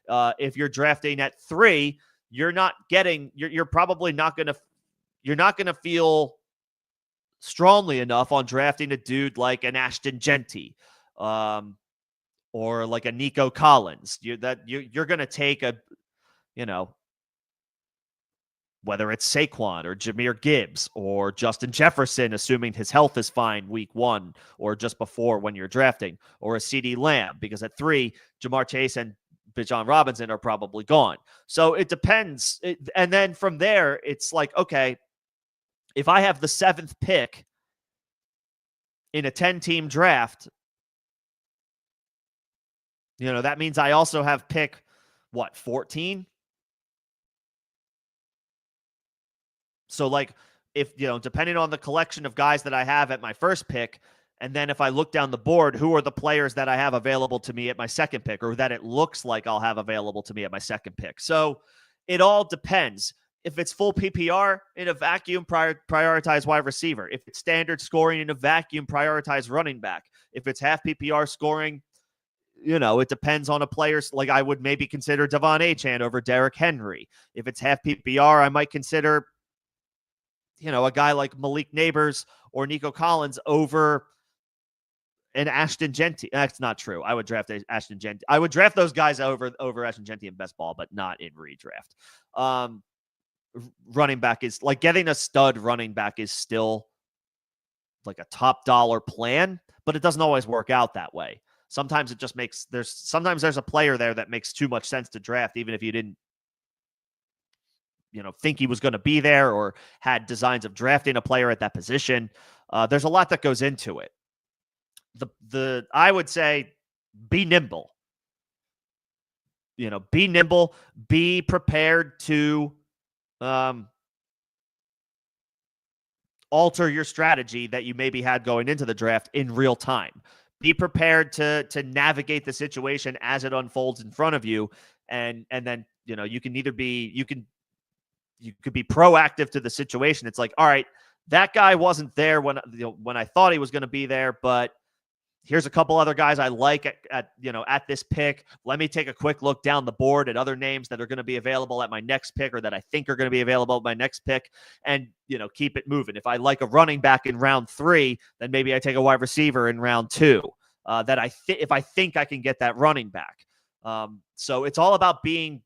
If you're drafting at 3, you're probably not going to feel strongly enough on drafting a dude like an Ashton Genty, or like a Nico Collins. You're going to take whether it's Saquon or Jahmyr Gibbs or Justin Jefferson, assuming his health is fine week 1 or just before when you're drafting, or a CeeDee Lamb, because at 3, Jamar Chase and Bijan Robinson are probably gone. So it depends. And then from there, it's like, okay, if I have the 7th pick in a 10-team draft, that means I also have pick, 14? So like, if, depending on the collection of guys that I have at my first pick, and then if I look down the board, who are the players that I have available to me at my second pick, or that it looks like I'll have available to me at my second pick. So it all depends. If it's full PPR in a vacuum, prioritize wide receiver. If it's standard scoring in a vacuum, prioritize running back. If it's half PPR scoring, it depends on a player's. Like, I would maybe consider Devon Achane over Derrick Henry. If it's half PPR, I might consider, a guy like Malik Neighbors or Nico Collins over an Ashton Genty. That's not true. I would draft Ashton Genty. I would draft those guys over Ashton Genty in best ball, but not in redraft. Running back is like getting a stud running back is still like a top dollar plan, but it doesn't always work out that way. Sometimes it just makes sometimes there's a player there that makes too much sense to draft, even if you didn't, think he was going to be there or had designs of drafting a player at that position. There's a lot that goes into it. I would say be nimble. Be nimble, be prepared to alter your strategy that you maybe had going into the draft in real time. Be prepared to navigate the situation as it unfolds in front of you. And then, you can either be, you could be proactive to the situation. It's like, all right, that guy wasn't there when I thought he was going to be there, but here's a couple other guys I like at this pick. Let me take a quick look down the board at other names that are going to be available at my next pick or that I think are going to be available at my next pick and, keep it moving. If I like a running back in round 3, then maybe I take a wide receiver in round 2 if I think I can get that running back. So it's all about being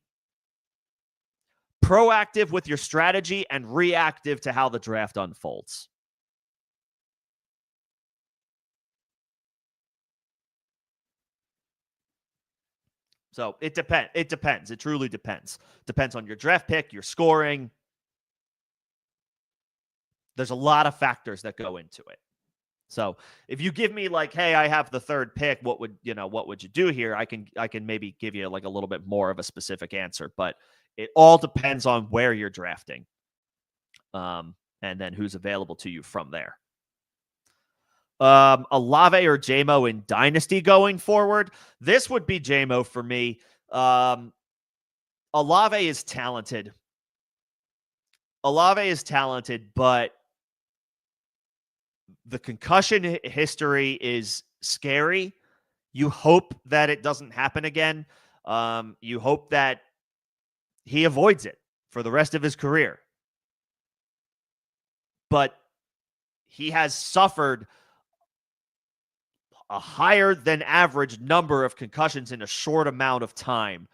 proactive with your strategy and reactive to how the draft unfolds. So it depends. It depends. It truly depends. Depends on your draft pick, your scoring. There's a lot of factors that go into it. So if you give me like, hey, I have the 3rd pick, what would you do here? I can maybe give you like a little bit more of a specific answer, but it all depends on where you're drafting. And then who's available to you from there. Olave or Jamo in Dynasty going forward. This would be Jamo for me. Olave is talented. But the concussion history is scary. You hope that it doesn't happen again. You hope that he avoids it for the rest of his career. But he has suffered a higher than average number of concussions in a short amount of time.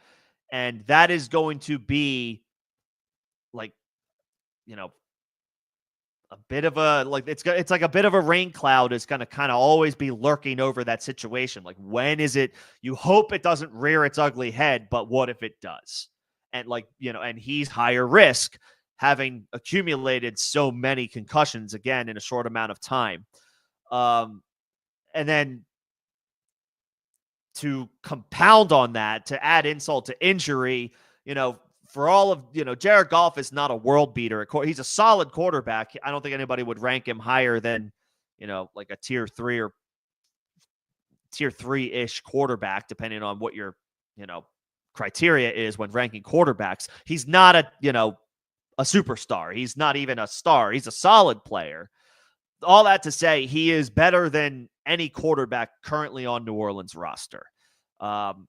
And that is going to be like, a bit of a, like, it's like a bit of a rain cloud is going to kind of always be lurking over that situation. Like, when is it, you hope it doesn't rear its ugly head, but what if it does? And and he's higher risk having accumulated so many concussions again in a short amount of time. And then to compound on that, to add insult to injury, for all of, Jared Goff is not a world beater. He's a solid quarterback. I don't think anybody would rank him higher than, like a tier 3 or tier 3-ish quarterback, depending on what your, criteria is when ranking quarterbacks. He's not a superstar. He's not even a star. He's a solid player. All that to say, he is better than any quarterback currently on New Orleans roster.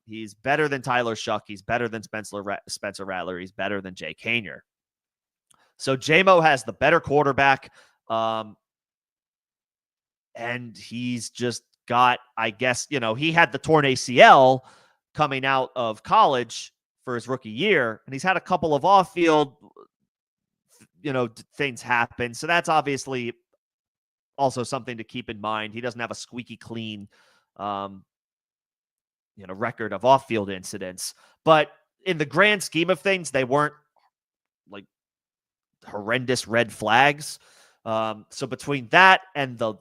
He's better than Tyler Shuck. He's better than Spencer Rattler. He's better than Jay Kanier. So Jamo has the better quarterback. And he's just got, I guess, he had the torn ACL coming out of college for his rookie year, and he's had a couple of off-field, things happen. So that's obviously also something to keep in mind. He doesn't have a squeaky clean, record of off-field incidents. But in the grand scheme of things, they weren't like horrendous red flags. So between that and the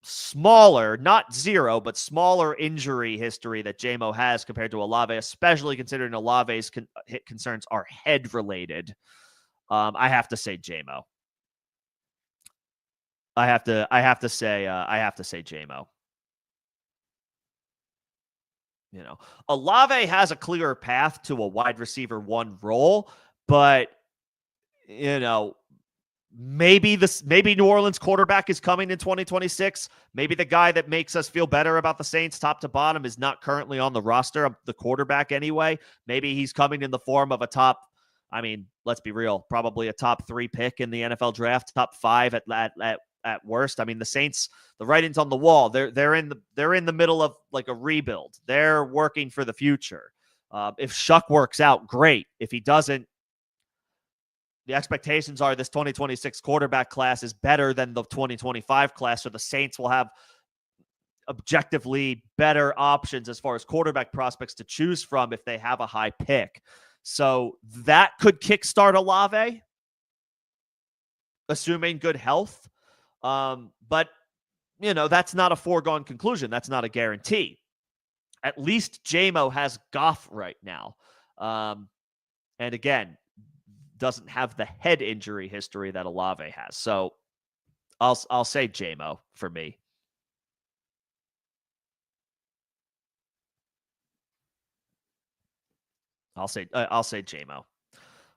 smaller, not zero, but smaller injury history that Jamo has compared to Olave, especially considering Olave's concerns are head-related, I have to say Jamo. I have to say Jamo. Olave has a clearer path to a wide receiver 1 role, but maybe New Orleans quarterback is coming in 2026. Maybe the guy that makes us feel better about the Saints top to bottom is not currently on the roster, the quarterback anyway. Maybe he's coming in the form of a top, let's be real, probably a top 3 pick in the NFL draft, top 5 at worst. The Saints, the writing's on the wall. They're in the middle of like a rebuild. They're working for the future. If Shuck works out, great. If he doesn't, the expectations are this 2026 quarterback class is better than the 2025 class, so the Saints will have objectively better options as far as quarterback prospects to choose from if they have a high pick. So that could kickstart Olave, assuming good health. But, that's not a foregone conclusion. That's not a guarantee. At least JMO has Goff right now. And again, doesn't have the head injury history that Olave has. So I'll say JMO for me. I'll say JMO.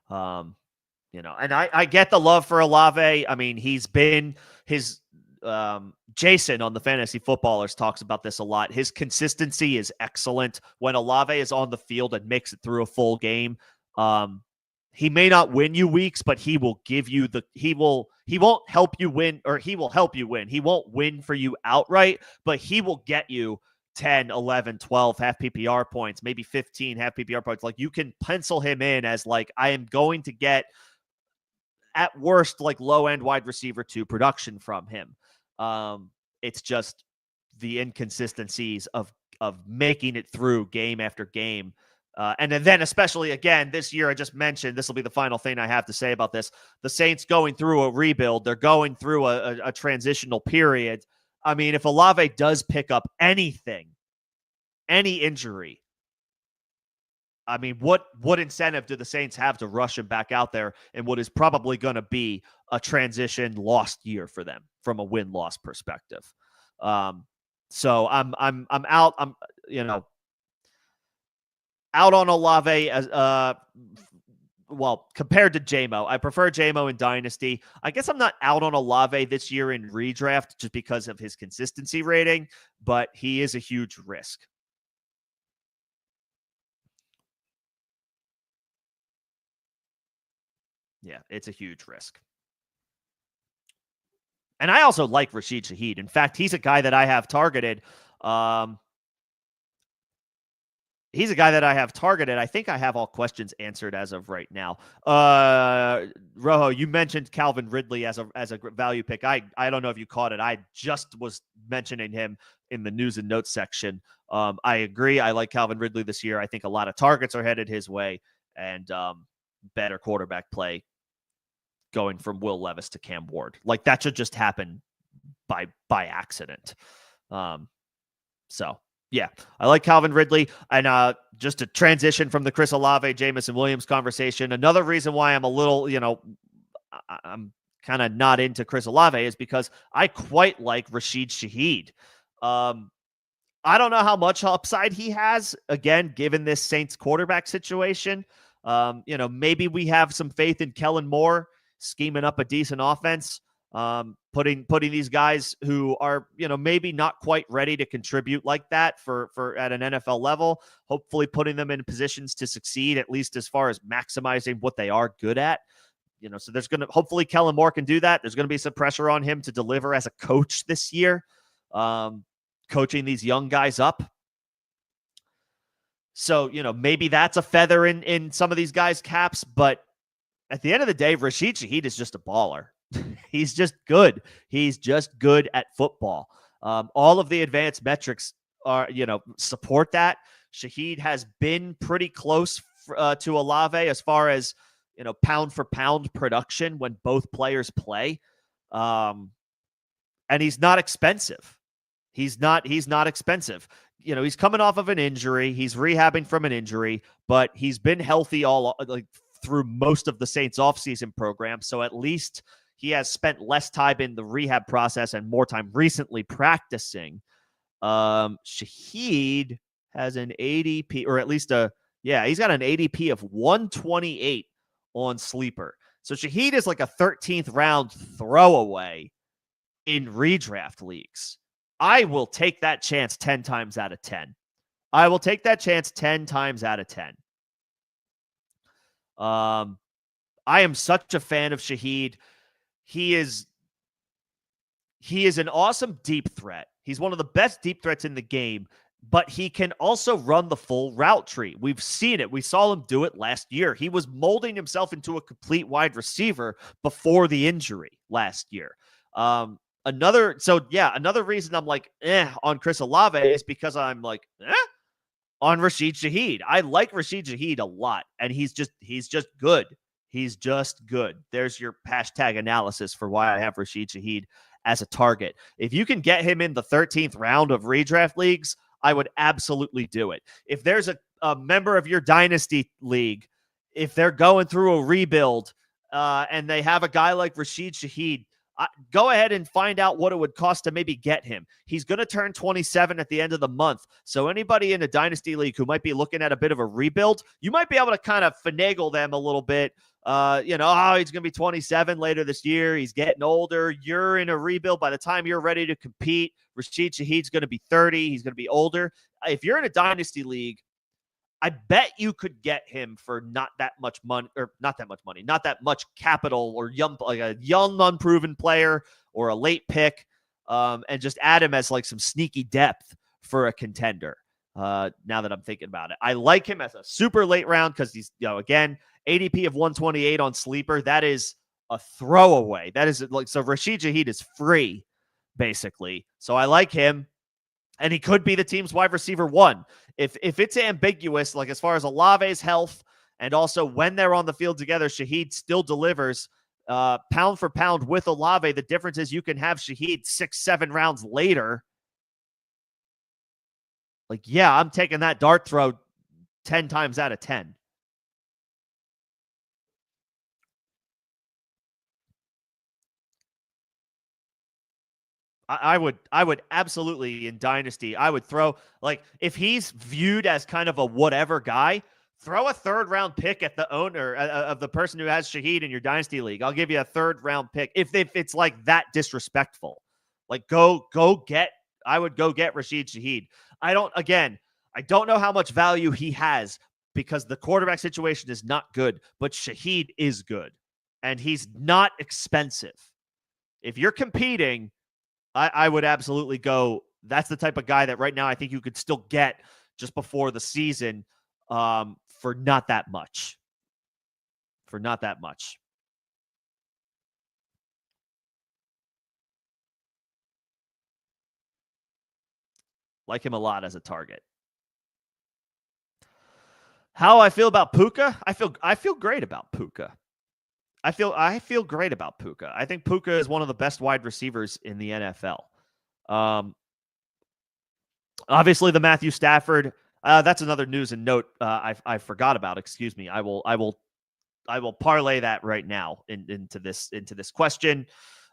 And I get the love for Olave. I mean, he's been his Jason on the Fantasy Footballers talks about this a lot. His consistency is excellent. When Olave is on the field and makes it through a full game, he may not win you weeks, but he will give you he won't help you win, or he will help you win. He won't win for you outright, but he will get you 10, 11, 12 half PPR points, maybe 15 half PPR points. Like, you can pencil him in as like, I am going to get at worst like low end wide receiver 2 production from him. It's just the inconsistencies of making it through game after game. And then especially, again, this year, I just mentioned, this will be the final thing I have to say about this. The Saints going through a rebuild. They're going through a transitional period. I mean, if Olave does pick up anything, any injury, I mean, what incentive do the Saints have to rush him back out there in what is probably going to be a transition lost year for them from a win-loss perspective? So I'm out. I'm out on Olave as compared to JMO. I prefer JMO in Dynasty. I guess I'm not out on Olave this year in redraft just because of his consistency rating, but he is a huge risk. Yeah, it's a huge risk. And I also like Rashid Shaheed. In fact, he's a guy that I have targeted. I think I have all questions answered as of right now. Rojo, you mentioned Calvin Ridley as a value pick. I don't know if you caught it. I just was mentioning him in the news and notes section. I agree. I like Calvin Ridley this year. I think a lot of targets are headed his way, and better quarterback play going from Will Levis to Cam Ward. Like, that should just happen by accident. So yeah, I like Calvin Ridley. And just to transition from the Chris Olave, Jameson Williams conversation, another reason why I'm a little, I'm kind of not into Chris Olave is because I quite like Rashid Shaheed. I don't know how much upside he has, again, given this Saints quarterback situation. Maybe we have some faith in Kellen Moore scheming up a decent offense, putting these guys who are, maybe not quite ready to contribute like that for at an NFL level, hopefully putting them in positions to succeed, at least as far as maximizing what they are good at. So hopefully Kellen Moore can do that. There's going to be some pressure on him to deliver as a coach this year, coaching these young guys up. So, maybe that's a feather in some of these guys' caps, but at the end of the day, Rashid Shaheed is just a baller. He's just good. He's just good at football. All of the advanced metrics are, support that. Shaheed has been pretty close to Olave as far as, pound for pound production when both players play. And he's not expensive. He's not expensive. He's coming off of an injury. He's rehabbing from an injury, but he's been healthy through most of the Saints offseason program. So at least he has spent less time in the rehab process and more time recently practicing. Shaheed has an ADP, or at least he's got an ADP of 128 on Sleeper. So Shaheed is like a 13th round throwaway in redraft leagues. I will take that chance 10 times out of 10. I will take that chance 10 times out of 10. I am such a fan of Shaheed. He is an awesome deep threat. He's one of the best deep threats in the game. but he can also run the full route tree. We've seen it. We saw him do it last year. He was molding himself into a complete wide receiver before the injury last year. Another reason I'm like, on Chris Olave is because I'm like, on Rashid Shaheed. I like Rashid Shaheed a lot, and he's just good. He's just good. There's your hashtag analysis for why I have Rashid Shaheed as a target. If you can get him in the 13th round of redraft leagues, I would absolutely do it. If there's a member of your dynasty league, if they're going through a rebuild and they have a guy like Rashid Shaheed, go ahead and find out what it would cost to maybe get him. He's going to turn 27 at the end of the month. So anybody in a dynasty league who might be looking at a bit of a rebuild, you might be able to kind of finagle them a little bit. He's going to be 27 later this year. He's getting older. You're in a rebuild. By the time you're ready to compete, Rashid Shaheed's going to be 30. He's going to be older. If you're in a dynasty league, I bet you could get him for not that much money, not that much capital, or a young unproven player or a late pick, and just add him as like some sneaky depth for a contender. Now that I'm thinking about it, I like him as a super late round because he's, again, ADP of 128 on Sleeper. That is a throwaway. That is so Rashid Shaheed is free, basically. So I like him. And he could be the team's wide receiver one. If it's ambiguous, like as far as Olave's health and also when they're on the field together, Shaheed still delivers pound for pound with Olave. The difference is you can have Shaheed 6-7 rounds later. Like, yeah, I'm taking that dart throw 10 times out of 10. I would absolutely, in Dynasty, I would throw, like, if he's viewed as kind of a whatever guy, throw a third round pick at the owner of the person who has Shaheed in your Dynasty league. I'll give you a third round pick if it's like that disrespectful. Like, I would go get Rashid Shaheed. I don't know how much value he has because the quarterback situation is not good, but Shaheed is good and he's not expensive. If you're competing, I would absolutely go. That's the type of guy that right now I think you could still get just before the season for not that much. Like him a lot as a target. How I feel about Puka? I feel great about Puka. I feel great about Puka. I think Puka is one of the best wide receivers in the NFL. Obviously, the Matthew Stafford. That's another news and note I forgot about. Excuse me. I will parlay that right now into this question.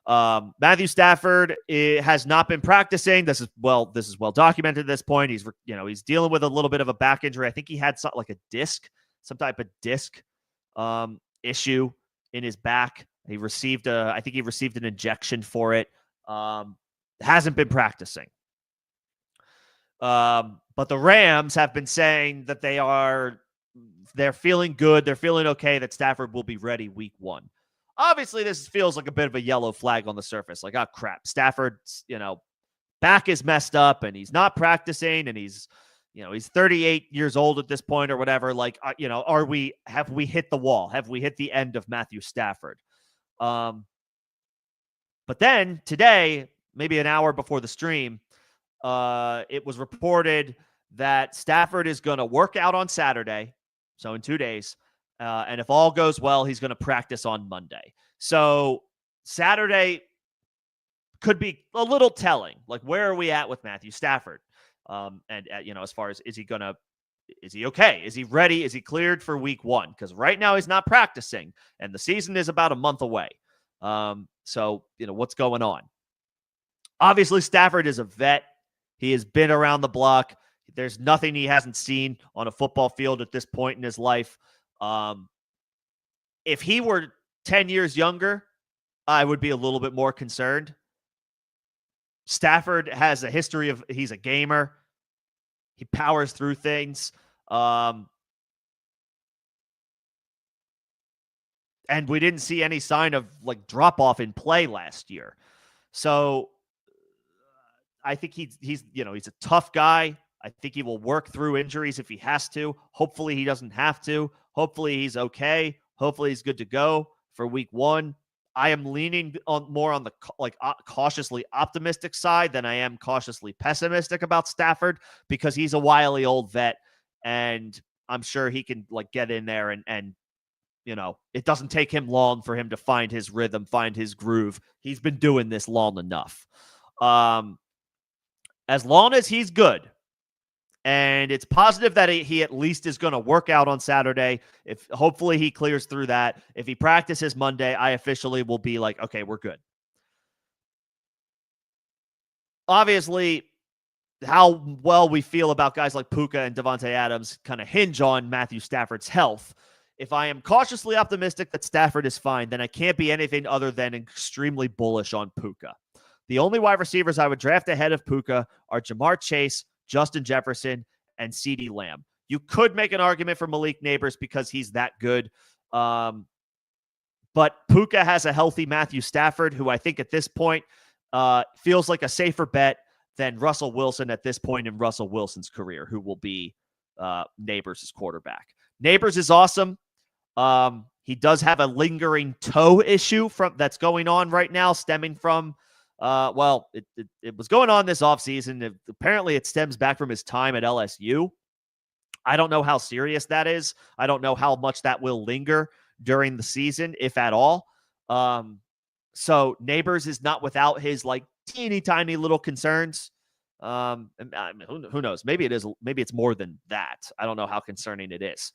Matthew Stafford has not been practicing. This is well documented at this point. He's dealing with a little bit of a back injury. I think he had some type of disc issue in his back. I think he received an injection for it. Hasn't been practicing. But the Rams have been saying that they're feeling good. They're feeling okay that Stafford will be ready week 1. Obviously, this feels like a bit of a yellow flag on the surface. Like, oh, crap. Stafford's, back is messed up and he's not practicing and he's 38 years old at this point or whatever. Like, have we hit the wall? Have we hit the end of Matthew Stafford? But then today, maybe an hour before the stream, it was reported that Stafford is going to work out on Saturday, so in 2 days, and if all goes well, he's going to practice on Monday. So Saturday could be a little telling. Like, where are we at with Matthew Stafford? As far as is he okay? Is he ready? Is he cleared for week 1? Because right now he's not practicing, and the season is about a month away. So what's going on? Obviously, Stafford is a vet. He has been around the block. There's nothing he hasn't seen on a football field at this point in his life. If he were 10 years younger, I would be a little bit more concerned. Stafford has a history of, he's a gamer. He powers through things. And we didn't see any sign of like drop off in play last year. So I think he's a tough guy. I think he will work through injuries if he has to. Hopefully he doesn't have to. Hopefully he's okay. Hopefully he's good to go for week 1. I am leaning more on the cautiously optimistic side than I am cautiously pessimistic about Stafford, because he's a wily old vet, and I'm sure he can get in there and it doesn't take him long for him to find his rhythm, find his groove. He's been doing this long enough. As long as he's good, and it's positive that he at least is going to work out on Saturday. If hopefully he clears through that. If he practices Monday, I officially will be like, okay, we're good. Obviously, how well we feel about guys like Puka and Devontae Adams kind of hinge on Matthew Stafford's health. If I am cautiously optimistic that Stafford is fine, then I can't be anything other than extremely bullish on Puka. The only wide receivers I would draft ahead of Puka are Jamar Chase, Justin Jefferson, and CeeDee Lamb. You could make an argument for Malik Neighbors because he's that good. But Puka has a healthy Matthew Stafford, who I think at this point feels like a safer bet than Russell Wilson at this point in Russell Wilson's career, who will be Neighbors' quarterback. Neighbors is awesome. He does have a lingering toe issue that's going on right now, stemming from it was going on this offseason. Apparently, it stems back from his time at LSU. I don't know how serious that is. I don't know how much that will linger during the season, if at all. So Neighbors is not without his teeny tiny little concerns. And who knows? Maybe it is. Maybe it's more than that. I don't know how concerning it is.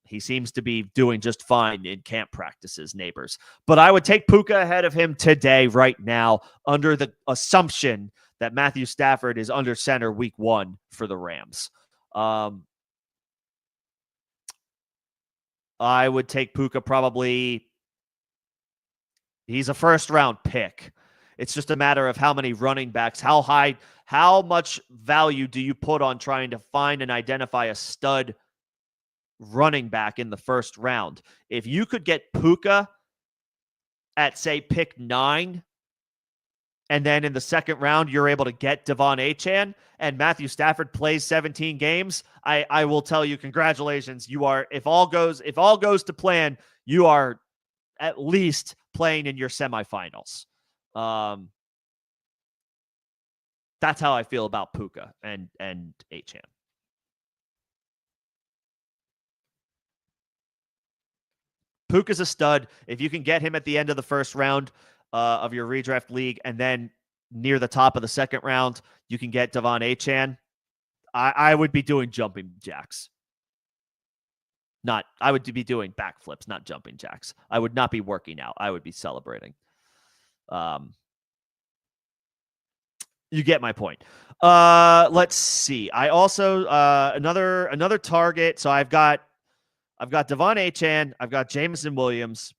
He seems to be doing just fine in camp practices, Neighbors. But I would take Puka ahead of him today, right now, under the assumption that Matthew Stafford is under center week 1 for the Rams. I would take Puka probably. He's a first-round pick. It's just a matter of how many running backs, how much value do you put on trying to find and identify a stud running back in the first round. If you could get Puka at, say, pick 9, and then in the second round you're able to get Devon Achane, and Matthew Stafford plays 17 games, I will tell you, congratulations. You are, if all goes to plan, you are at least playing in your semifinals. That's how I feel about Puka and Achane. Puka's a stud. If you can get him at the end of the first round of your redraft league, and then near the top of the second round, you can get Devon Achane, I would be doing jumping jacks. I would be doing backflips, not jumping jacks. I would not be working out. I would be celebrating. You get my point. Let's see. I also another target. So I've got Devon Achane, I've got Jameson Williams,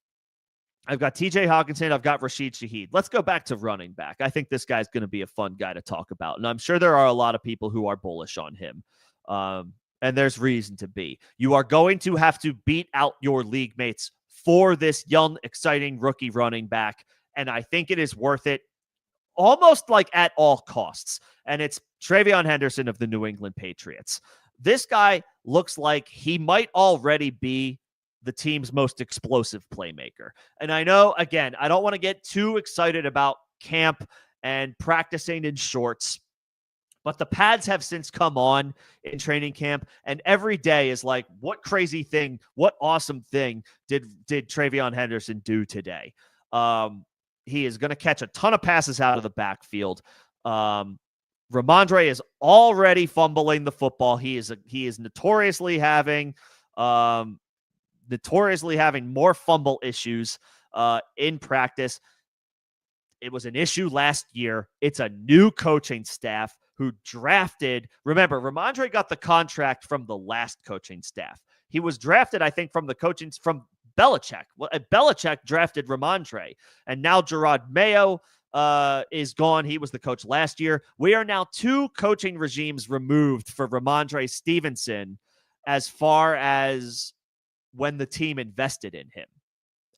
I've got TJ Hockenson, I've got Rashid Shaheed. Let's go back to running back. I think this guy's going to be a fun guy to talk about, and I'm sure there are a lot of people who are bullish on him. And there's reason to be. You are going to have to beat out your league mates for this young, exciting rookie running back, and I think it is worth it almost at all costs. And it's TreVeyon Henderson of the New England Patriots. This guy looks like he might already be the team's most explosive playmaker. And I know, again, I don't want to get too excited about camp and practicing in shorts, but the pads have since come on in training camp, and every day is like, what crazy thing, what awesome thing did TreVeyon Henderson do today? He is going to catch a ton of passes out of the backfield. Ramondre is already fumbling the football. He is notoriously having more fumble issues in practice. It was an issue last year. It's a new coaching staff who drafted. Remember, Ramondre got the contract from the last coaching staff. He was drafted, I think, from Belichick. Well, Belichick drafted Ramondre, and now Gerard Mayo is gone. He was the coach last year. We are now 2 coaching regimes removed for Ramondre Stevenson as far as when the team invested in him.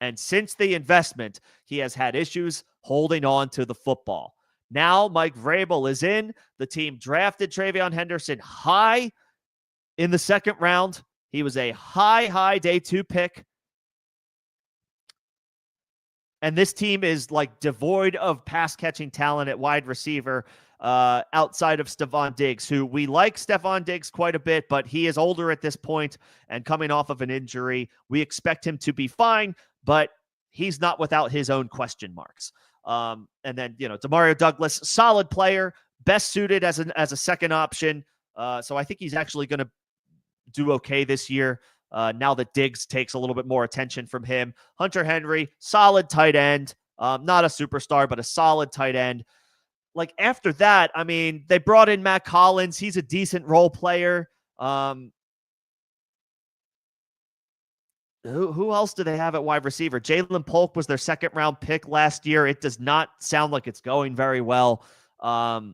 And since the investment, he has had issues holding on to the football. Now Mike Vrabel is in. The team drafted TreVeyon Henderson high in the second round. He was a high day 2 pick. And this team is like devoid of pass catching talent at wide receiver outside of Stefon Diggs, who we like Stefon Diggs quite a bit, but he is older at this point and coming off of an injury. We expect him to be fine, but he's not without his own question marks. And then, Demario Douglas, solid player, best suited as a second option. So I think he's actually going to do okay this year. Now that Diggs takes a little bit more attention from him. Hunter Henry, solid tight end. Not a superstar, but a solid tight end. Like after that, I mean, they brought in Matt Collins. He's a decent role player. Who else do they have at wide receiver? Jalen Polk was their second round pick last year. It does not sound like it's going very well. I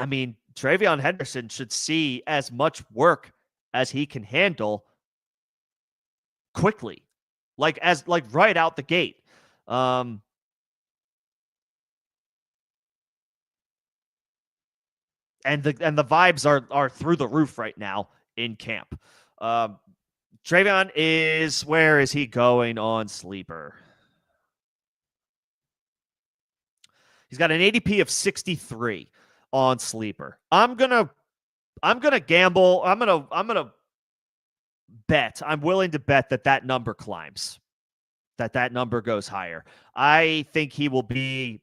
mean, TreVeyon Henderson should see as much work as he can handle quickly, like right out the gate. And the vibes are through the roof right now in camp. TreVeyon where is he going on Sleeper? He's got an ADP of 63 on Sleeper. I'm gonna gamble. I'm gonna bet. I'm willing to bet that number climbs, that number goes higher. I think he will be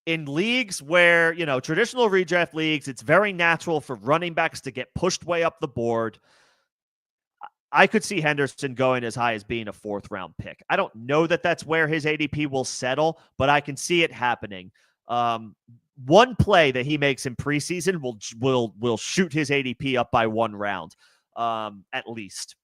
in leagues where, traditional redraft leagues, it's very natural for running backs to get pushed way up the board. I could see Henderson going as high as being a 4th round pick. I don't know that that's where his ADP will settle, but I can see it happening. One play that he makes in preseason will shoot his ADP up by 1 round, at least,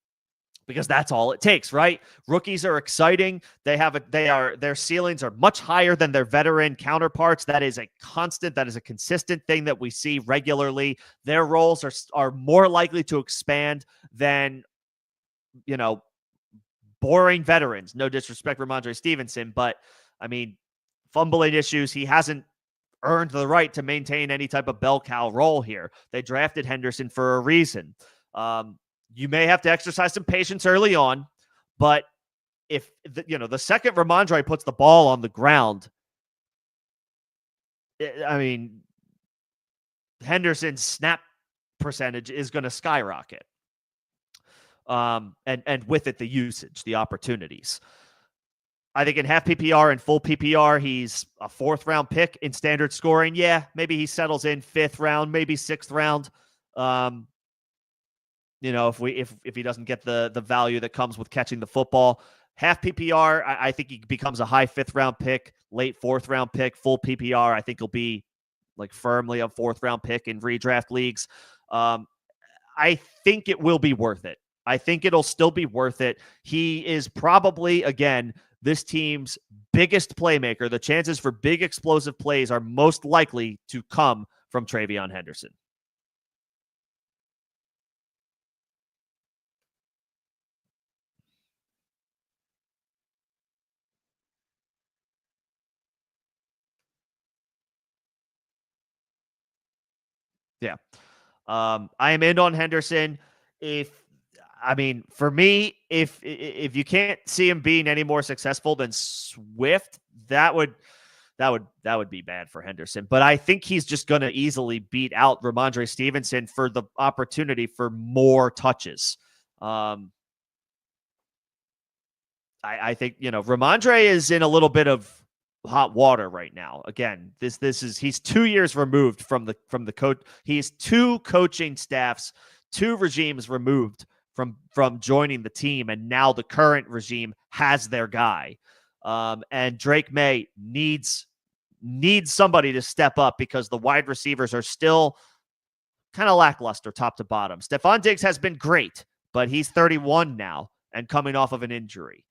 because that's all it takes, right? Rookies are exciting. Their ceilings are much higher than their veteran counterparts. That is a constant. That is a consistent thing that we see regularly. Their roles are more likely to expand than, boring veterans. No disrespect for Ramondre Stevenson, but I mean, fumbling issues. He hasn't earned the right to maintain any type of bell cow role here. They drafted Henderson for a reason. You may have to exercise some patience early on, but if the second Ramondre puts the ball on the ground, I mean, Henderson's snap percentage is going to skyrocket. And with it, the usage, the opportunities. I think in half PPR and full PPR, he's a 4th round pick in standard scoring. Yeah, maybe he settles in 5th round, maybe 6th round. If he doesn't get the value that comes with catching the football. Half PPR, I think he becomes a high 5th round pick, late 4th round pick. Full PPR, I think he'll be like firmly a 4th round pick in redraft leagues. I think it will be worth it. I think it'll still be worth it. He is probably, again, this team's biggest playmaker. The chances for big explosive plays are most likely to come from TreVeyon Henderson. Yeah. I am in on Henderson. For me, if you can't see him being any more successful than Swift, that would be bad for Henderson. But I think he's just going to easily beat out Ramondre Stevenson for the opportunity for more touches. I think, Ramondre is in a little bit of hot water right now. Again, he's 2 years removed from the coach. He's 2 coaching staffs, 2 regimes removed from joining the team, and now the current regime has their guy. And Drake May needs somebody to step up because the wide receivers are still kind of lackluster top to bottom. Stefon Diggs has been great, but he's 31 now and coming off of an injury.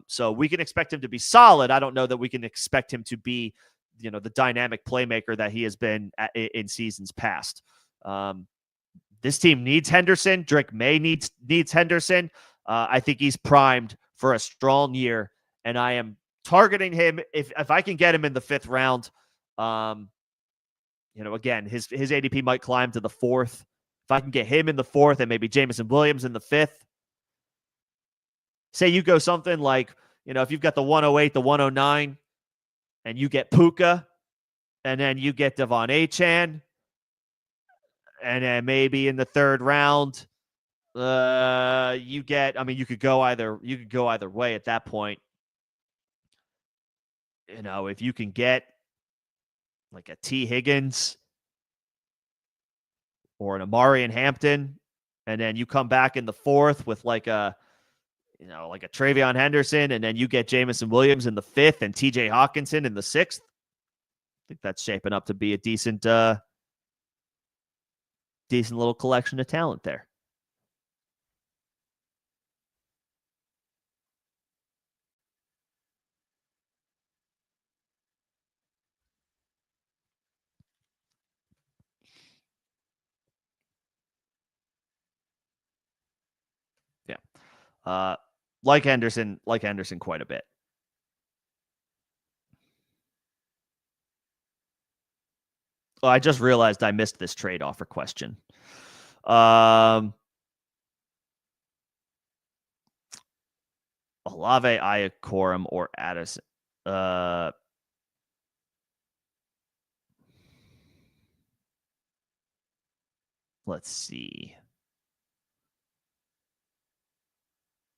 So we can expect him to be solid. I don't know that we can expect him to be, the dynamic playmaker that he has been in seasons past. This team needs Henderson. Drake May needs Henderson. I think he's primed for a strong year, and I am targeting him if I can get him in the 5th round. Again, his ADP might climb to the 4th. If I can get him in the 4th and maybe Jameson Williams in the 5th, say you go something like, if you've got the 108, the 109, and you get Puka, and then you get Devon Achane, and then maybe in the 3rd round, you could go either way at that point. If you can get like a T. Higgins or an Amari and Hampton, and then you come back in the 4th with like a TreVeyon Henderson, and then you get Jameson Williams in the 5th and TJ Hockenson in the 6th. I think that's shaping up to be a decent little collection of talent there. Yeah. Like Henderson quite a bit. Oh, I just realized I missed this trade offer question. Olave, Iacorum, or Addison. Let's see.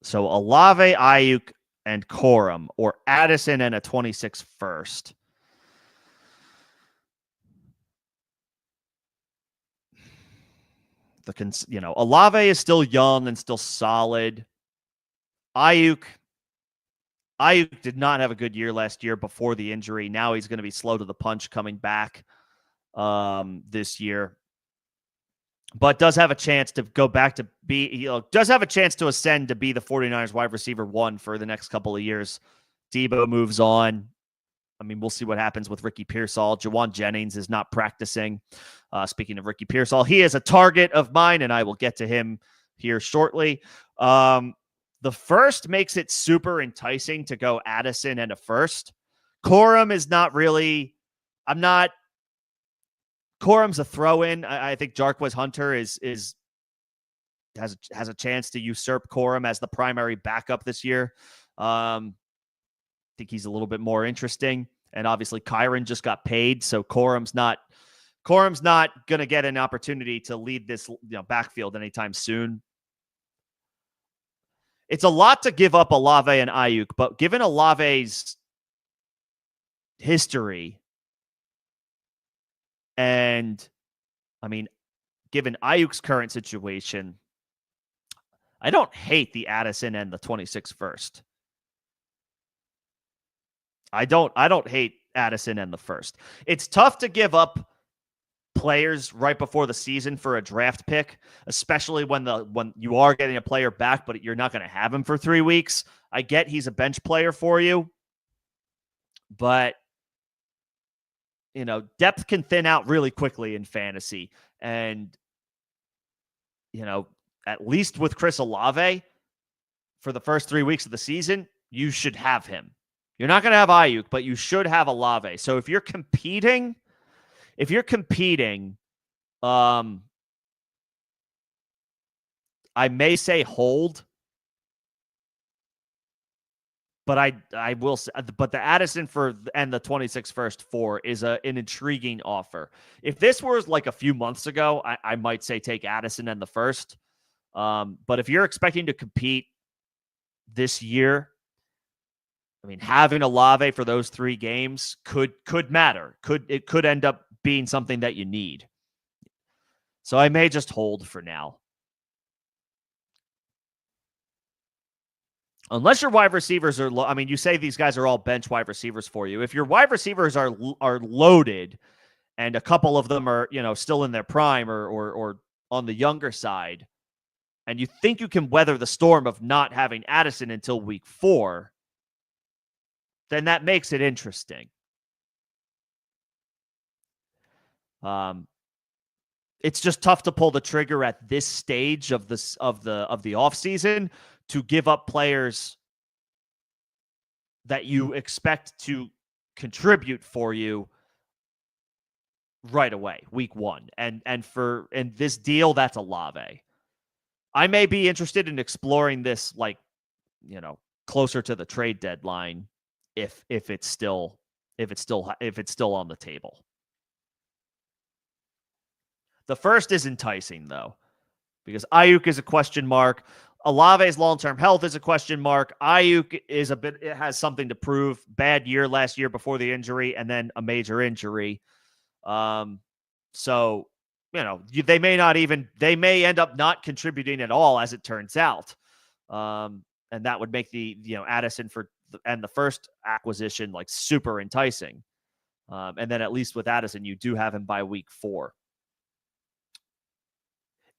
So Olave, Ayuk, and Corum, or Addison and a 26 first. Olave is still young and still solid. Ayuk did not have a good year last year before the injury. Now he's going to be slow to the punch coming back this year. But does have a chance to go back to does have a chance to ascend to be the 49ers wide receiver 1 for the next couple of years. Debo moves on. We'll see what happens with Ricky Pearsall. Jawan Jennings is not practicing. Speaking of Ricky Pearsall, he is a target of mine, and I will get to him here shortly. The 1st makes it super enticing to go Addison and a 1st. Corum is not really. Corum's a throw-in. I think Jarquez Hunter has a chance to usurp Corum as the primary backup this year. I think he's a little bit more interesting. And obviously Kyron just got paid, so Corum's not going to get an opportunity to lead this backfield anytime soon. It's a lot to give up Olave and Ayuk, but given Olave's history, and given Ayuk's current situation, I don't hate the Addison and the 26 first. I don't hate Addison and the 1st. It's tough to give up players right before the season for a draft pick, especially when you are getting a player back, but you're not going to have him for 3 weeks. I get he's a bench player for you, but depth can thin out really quickly in fantasy. And, at least with Chris Olave for the first 3 weeks of the season, you should have him. You're not going to have Ayuk, but you should have Olave. So if you're competing, I may say hold, but I will say, but the Addison and the 26 first 4 is an intriguing offer. If this was like a few months ago, I might say take Addison and the 1st. But if you're expecting to compete this year, having Olave for those 3 games could matter. It could end up being something that you need. So I may just hold for now. Unless your wide receivers are you say these guys are all bench wide receivers for you. If your wide receivers are loaded and a couple of them are, still in their prime or on the younger side, and you think you can weather the storm of not having Addison until week 4, then that makes it interesting. It's just tough to pull the trigger at this stage of the offseason to give up players that you expect to contribute for you right away, week one. And in this deal, that's Olave. I may be interested in exploring this, like, closer to the trade deadline, if it's still on the table. The first is enticing, though, because Ayuk is a question mark. Olave's long-term health is a question mark. Ayuk it has something to prove. Bad year last year before the injury, and then a major injury. So, they may end up not contributing at all, as it turns out. And that would make the Addison and the first acquisition like super enticing. And then at least with Addison, you do have him by week 4.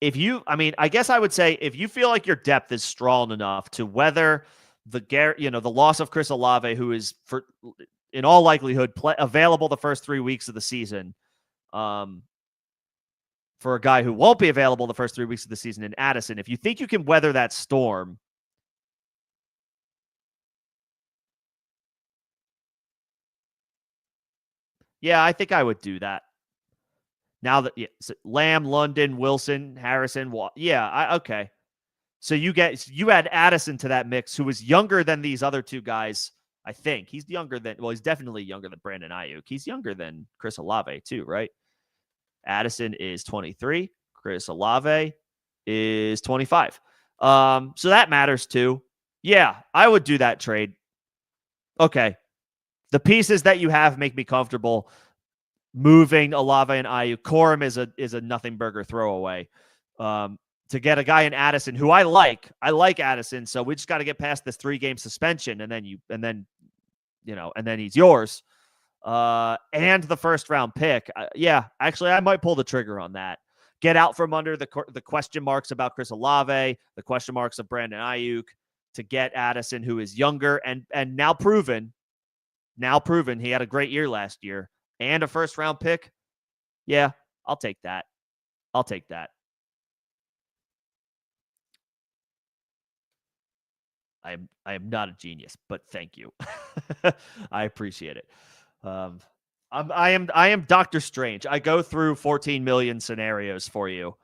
I guess I would say if you feel like your depth is strong enough to weather the loss of Chris Olave, who is in all likelihood available the first 3 weeks of the season, for a guy who won't be available the first 3 weeks of the season in Addison, if you think you can weather that storm, yeah, I think I would do that. Now that Lamb, London, Wilson, Harrison, okay. So you add Addison to that mix, who is younger than these other two guys. I think he's he's definitely younger than Brandon Ayuk. He's younger than Chris Olave too, right? Addison is 23. Chris Olave is 25. So that matters too. Yeah, I would do that trade. Okay. The pieces that you have make me comfortable. Moving Olave and Ayuk. Corum is a nothing burger throwaway. To get a guy in Addison who I like Addison. So we just got to get past this 3-game suspension, and then he's yours. And the first round pick. Actually, I might pull the trigger on that. Get out from under the question marks about Chris Olave, the question marks of Brandon Ayuk, to get Addison, who is younger and now proven. He had a great year last year. And a first round pick. Yeah, I'll take that. I am not a genius, but thank you. I appreciate it. I am Dr. Strange. I go through 14 million scenarios for you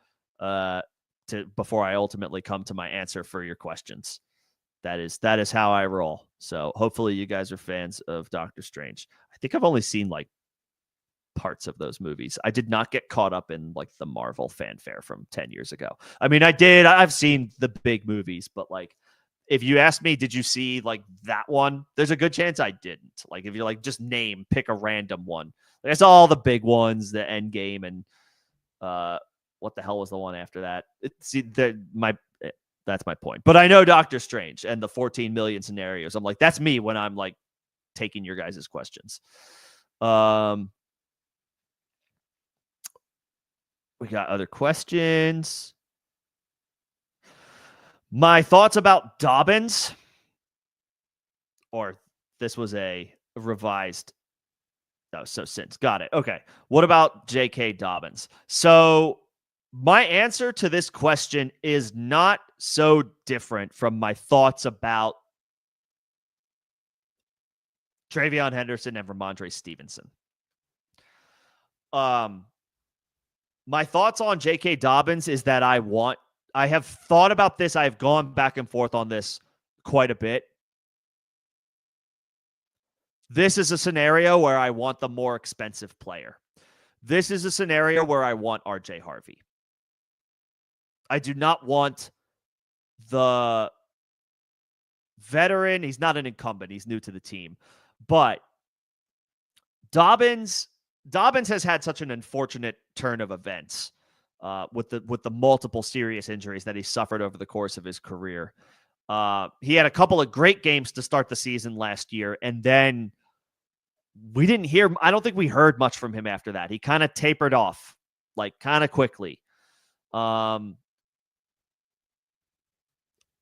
before I ultimately come to my answer for your questions. That is how I roll. So hopefully you guys are fans of Doctor Strange. I think I've only seen like parts of those movies. I did not get caught up in like the Marvel fanfare from 10 years ago. I mean, I've seen the big movies, but like, if you ask me, did you see like that one? There's a good chance I didn't. Like, if you're like, just pick a random one. It's all the big ones, the Endgame, and what the hell was the one after that? That's my point. But I know Doctor Strange and the 14 million scenarios. I'm like, that's me when I'm like taking your guys' questions. We got other questions. My thoughts about Dobbins, or this was a revised. Oh, so since got it. Okay. What about J.K. Dobbins? So my answer to this question is not so different from my thoughts about TreVeyon Henderson and Ramondre Stevenson. My thoughts on J.K. Dobbins is that I have thought about this. I've gone back and forth on this quite a bit. This is a scenario where I want the more expensive player. This is a scenario where I want RJ Harvey. I do not want the veteran. He's not an incumbent. He's new to the team. But Dobbins has had such an unfortunate turn of events with the multiple serious injuries that he suffered over the course of his career. He had a couple of great games to start the season last year, and then I don't think we heard much from him after that. He kind of tapered off, like kind of quickly.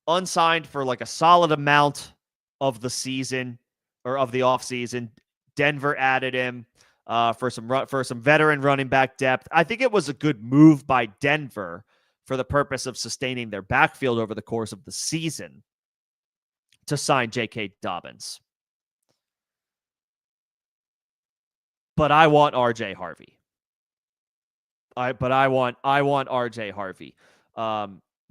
Unsigned for like a solid amount of the season or of the offseason. Denver added him for some veteran running back depth. I think it was a good move by Denver for the purpose of sustaining their backfield over the course of the season to sign J.K. Dobbins. but I want RJ Harvey. I want RJ Harvey.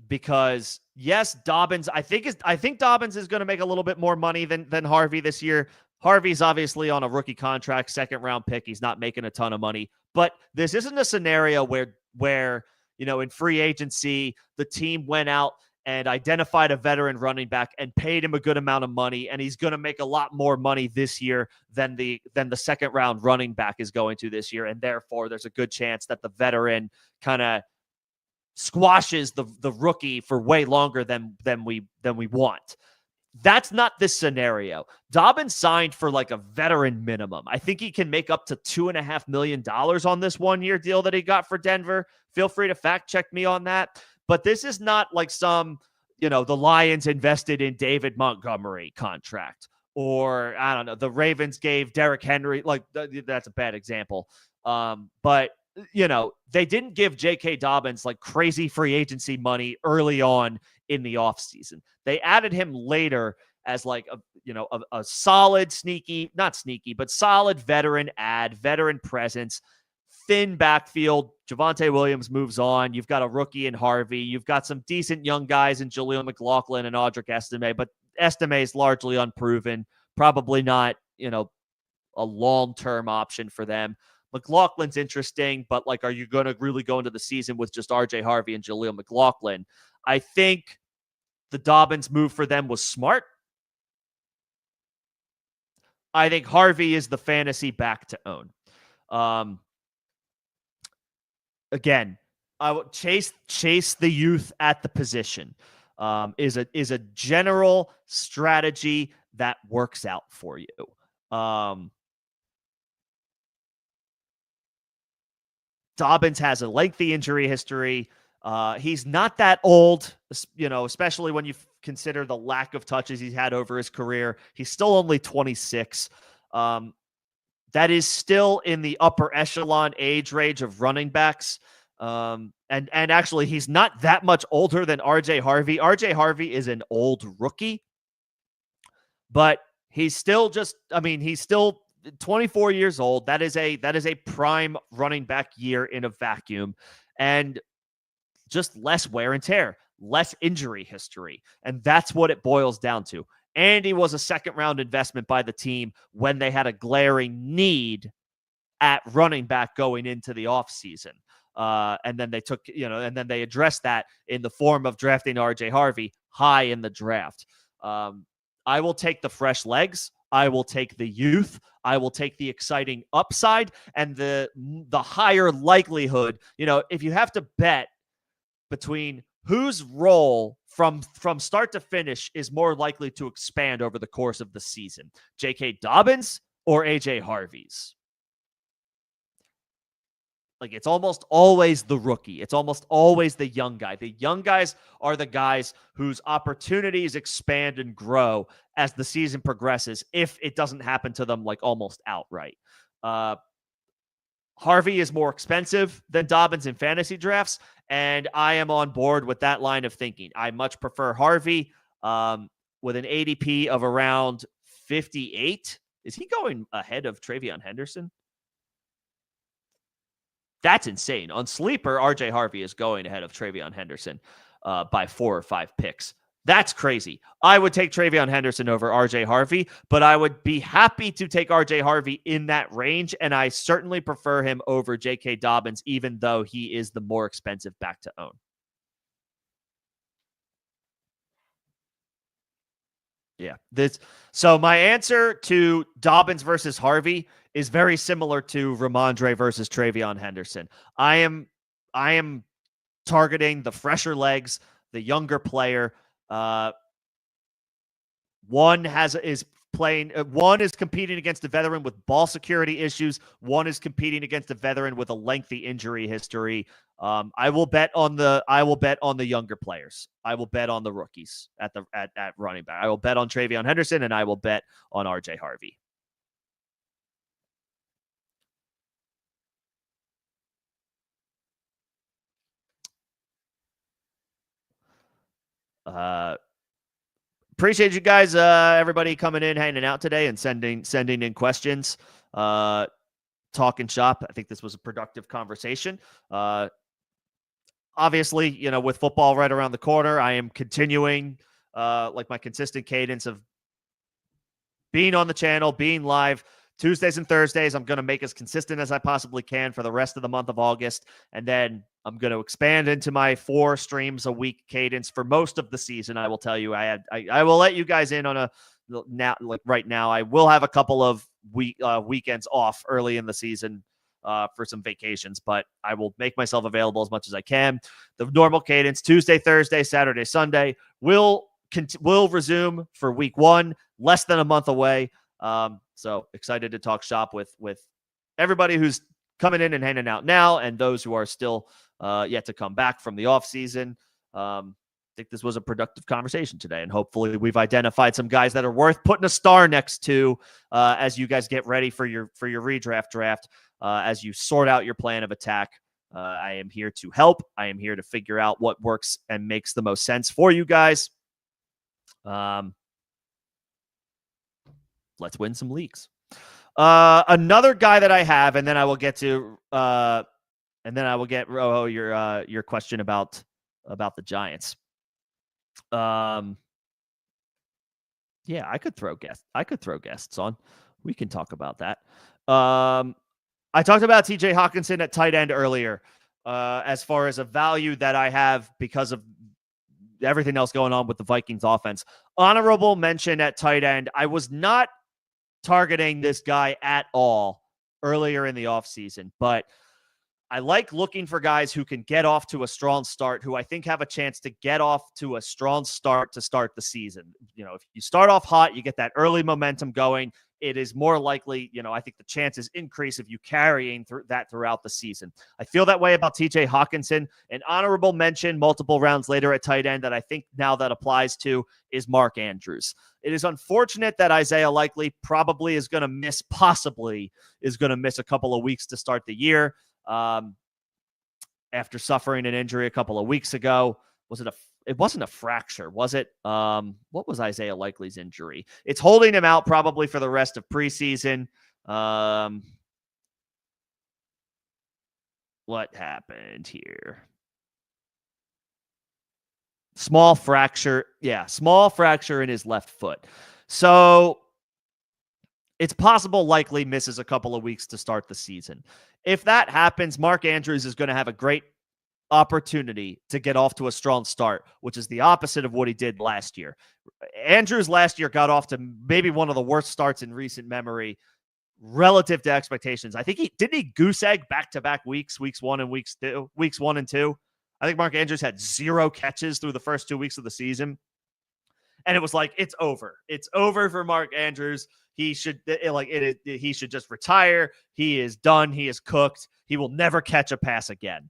Because yes, Dobbins, I think Dobbins is going to make a little bit more money than Harvey this year. Harvey's obviously on a rookie contract, second round pick. He's not making a ton of money, but this isn't a scenario where in free agency the team went out and identified a veteran running back and paid him a good amount of money, and he's going to make a lot more money this year than the second round running back is going to this year, and therefore there's a good chance that the veteran kind of squashes the rookie for way longer than we want. That's not this scenario. Dobbins signed for like a veteran minimum. I think he can make up to $2.5 million on this 1-year deal that he got for Denver. Feel free to fact check me on that. But this is not like some, the Lions invested in David Montgomery contract, or I don't know, the Ravens gave Derrick Henry. Like that's a bad example. But they didn't give J.K. Dobbins like crazy free agency money early on in the offseason. They added him later as like a solid, not sneaky, but solid veteran presence, thin backfield. Javonte Williams moves on. You've got a rookie in Harvey. You've got some decent young guys in Jaleel McLaughlin and Audric Estime, but Estime is largely unproven. Probably not, a long-term option for them. McLaughlin's interesting, but like, are you going to really go into the season with just RJ Harvey and Jaleel McLaughlin? I think the Dobbins move for them was smart. I think Harvey is the fantasy back to own. Again, I would chase the youth at the position. Is a general strategy that works out for you. Dobbins has a lengthy injury history. He's not that old, especially when you consider the lack of touches he's had over his career. He's still only 26. That is still in the upper echelon age range of running backs. And actually, he's not that much older than RJ Harvey. RJ Harvey is an old rookie, but he's still he's still 24 years old. That is a prime running back year in a vacuum, and just less wear and tear, less injury history. And that's what it boils down to. Andy was a second round investment by the team when they had a glaring need at running back going into the offseason. And then they took, and then they addressed that in the form of drafting RJ Harvey high in the draft. I will take the fresh legs. I will take the youth. I will take the exciting upside and the higher likelihood. If you have to bet between whose role from start to finish is more likely to expand over the course of the season, J.K. Dobbins or A.J. Harvey's? Like, it's almost always the rookie. It's almost always the young guy. The young guys are the guys whose opportunities expand and grow as the season progresses, if it doesn't happen to them like almost outright. Harvey is more expensive than Dobbins in fantasy drafts, and I am on board with that line of thinking. I much prefer Harvey with an ADP of around 58. Is he going ahead of TreVeyon Henderson? That's insane. On Sleeper, RJ Harvey is going ahead of TreVeyon Henderson by 4 or 5 picks. That's crazy. I would take TreVeyon Henderson over RJ Harvey, but I would be happy to take RJ Harvey in that range, and I certainly prefer him over J.K. Dobbins, even though he is the more expensive back to own. Yeah. So my answer to Dobbins versus Harvey is very similar to Ramondre versus TreVeyon Henderson. I am targeting the fresher legs, the younger player. One is competing against a veteran with ball security issues. One is competing against a veteran with a lengthy injury history. I will bet on the younger players. I will bet on the rookies at running back. I will bet on TreVeyon Henderson, and I will bet on RJ Harvey. Appreciate you guys, everybody coming in, hanging out today, and sending in questions. talking shop. I think this was a productive conversation. Obviously, with football right around the corner, I am continuing like my consistent cadence of being on the channel, being live Tuesdays and Thursdays. I'm going to make as consistent as I possibly can for the rest of the month of August. And then I'm going to expand into my 4 streams a week cadence for most of the season. I will tell you, I will let you guys in on right now. I will have a couple of weekends off early in the season for some vacations, but I will make myself available as much as I can. The normal cadence, Tuesday, Thursday, Saturday, Sunday, will resume for week 1, less than a month away. So excited to talk shop with everybody who's coming in and hanging out now, and those who are still yet to come back from the off season. I think this was a productive conversation today, and hopefully we've identified some guys that are worth putting a star next to as you guys get ready for your redraft draft. As you sort out your plan of attack, I am here to help. I am here to figure out what works and makes the most sense for you guys. Let's win some leagues. Another guy that I have, and then I will get to, Rojo, your question about the Giants. Yeah, I could throw guests on. We can talk about that. I talked about TJ Hockenson at tight end earlier, as far as a value that I have because of everything else going on with the Vikings offense. Honorable mention at tight end. I was not targeting this guy at all earlier in the offseason, but I like looking for guys who can get off to a strong start, who I think have a chance to get off to a strong start to start the season. If you start off hot, you get that early momentum going. It is more likely, I think the chances increase of you carrying throughout the season. I feel that way about TJ Hockenson. An honorable mention multiple rounds later at tight end that I think now that applies to is Mark Andrews. It is unfortunate that Isaiah Likely possibly is going to miss a couple of weeks to start the year. After suffering an injury a couple of weeks ago. It wasn't a fracture, was it? What was Isaiah Likely's injury? It's holding him out probably for the rest of preseason. What happened here? Small fracture. Yeah, small fracture in his left foot. So it's possible Likely misses a couple of weeks to start the season. If that happens, Mark Andrews is going to have a great opportunity to get off to a strong start, which is the opposite of what he did last year. Andrews last year got off to maybe one of the worst starts in recent memory relative to expectations. I think he goose egg back-to-back weeks 1 and 2. I think Mark Andrews had 0 catches through the first 2 weeks of the season. And it was like, it's over. It's over for Mark Andrews. He should just retire. He is done. He is cooked. He will never catch a pass again.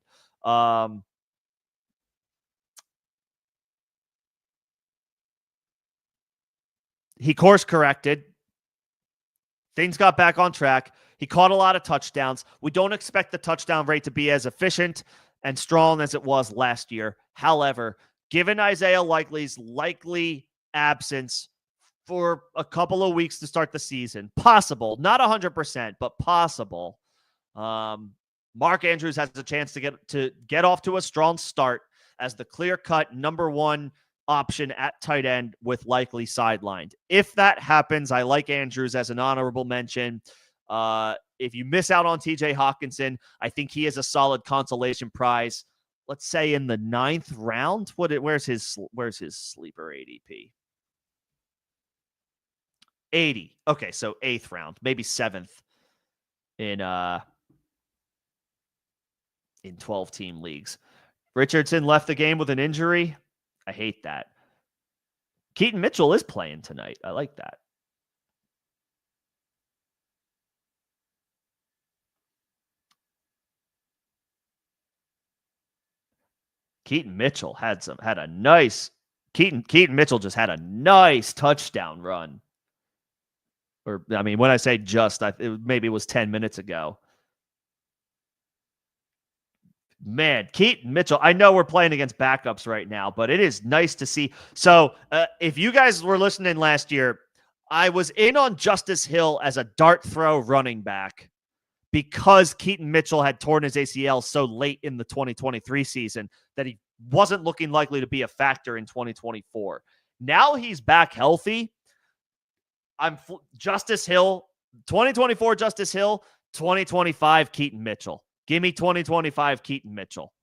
He course corrected. Things got back on track. He caught a lot of touchdowns. We don't expect the touchdown rate to be as efficient and strong as it was last year. However, given Isaiah Likely's likely absence for a couple of weeks to start the season, possible, not 100%, but possible, Mark Andrews has a chance to get off to a strong start as the clear-cut number 1 option at tight end with Likely sidelined. If that happens, I like Andrews as an honorable mention. If you miss out on TJ Hockenson, I think he is a solid consolation prize. Let's say in the 9th round. Where's his sleeper ADP? 80. Okay, so 8th round, maybe 7th in 12-team leagues. Richardson left the game with an injury. I hate that. Keaton Mitchell is playing tonight. I like that. Keaton Mitchell Keaton Mitchell just had a nice touchdown run. Or, I mean, when I say just, maybe it was 10 minutes ago. Man, Keaton Mitchell, I know we're playing against backups right now, but it is nice to see. So if you guys were listening last year, I was in on Justice Hill as a dart throw running back because Keaton Mitchell had torn his ACL so late in the 2023 season that he wasn't looking likely to be a factor in 2024. Now he's back healthy. Justice Hill, 2024 Justice Hill, 2025 Keaton Mitchell. Give me 2025 Keaton Mitchell.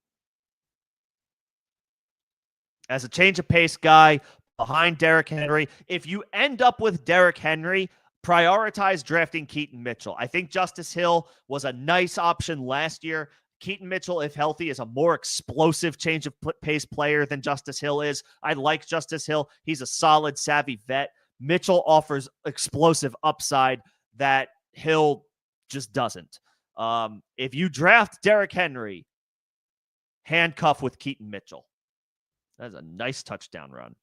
As a change of pace guy behind Derrick Henry, if you end up with Derrick Henry, prioritize drafting Keaton Mitchell. I think Justice Hill was a nice option last year. Keaton Mitchell, if healthy, is a more explosive change of pace player than Justice Hill is. I like Justice Hill. He's a solid, savvy vet. Mitchell offers explosive upside that Hill just doesn't. If you draft Derrick Henry, handcuff with Keaton Mitchell. That's a nice touchdown run.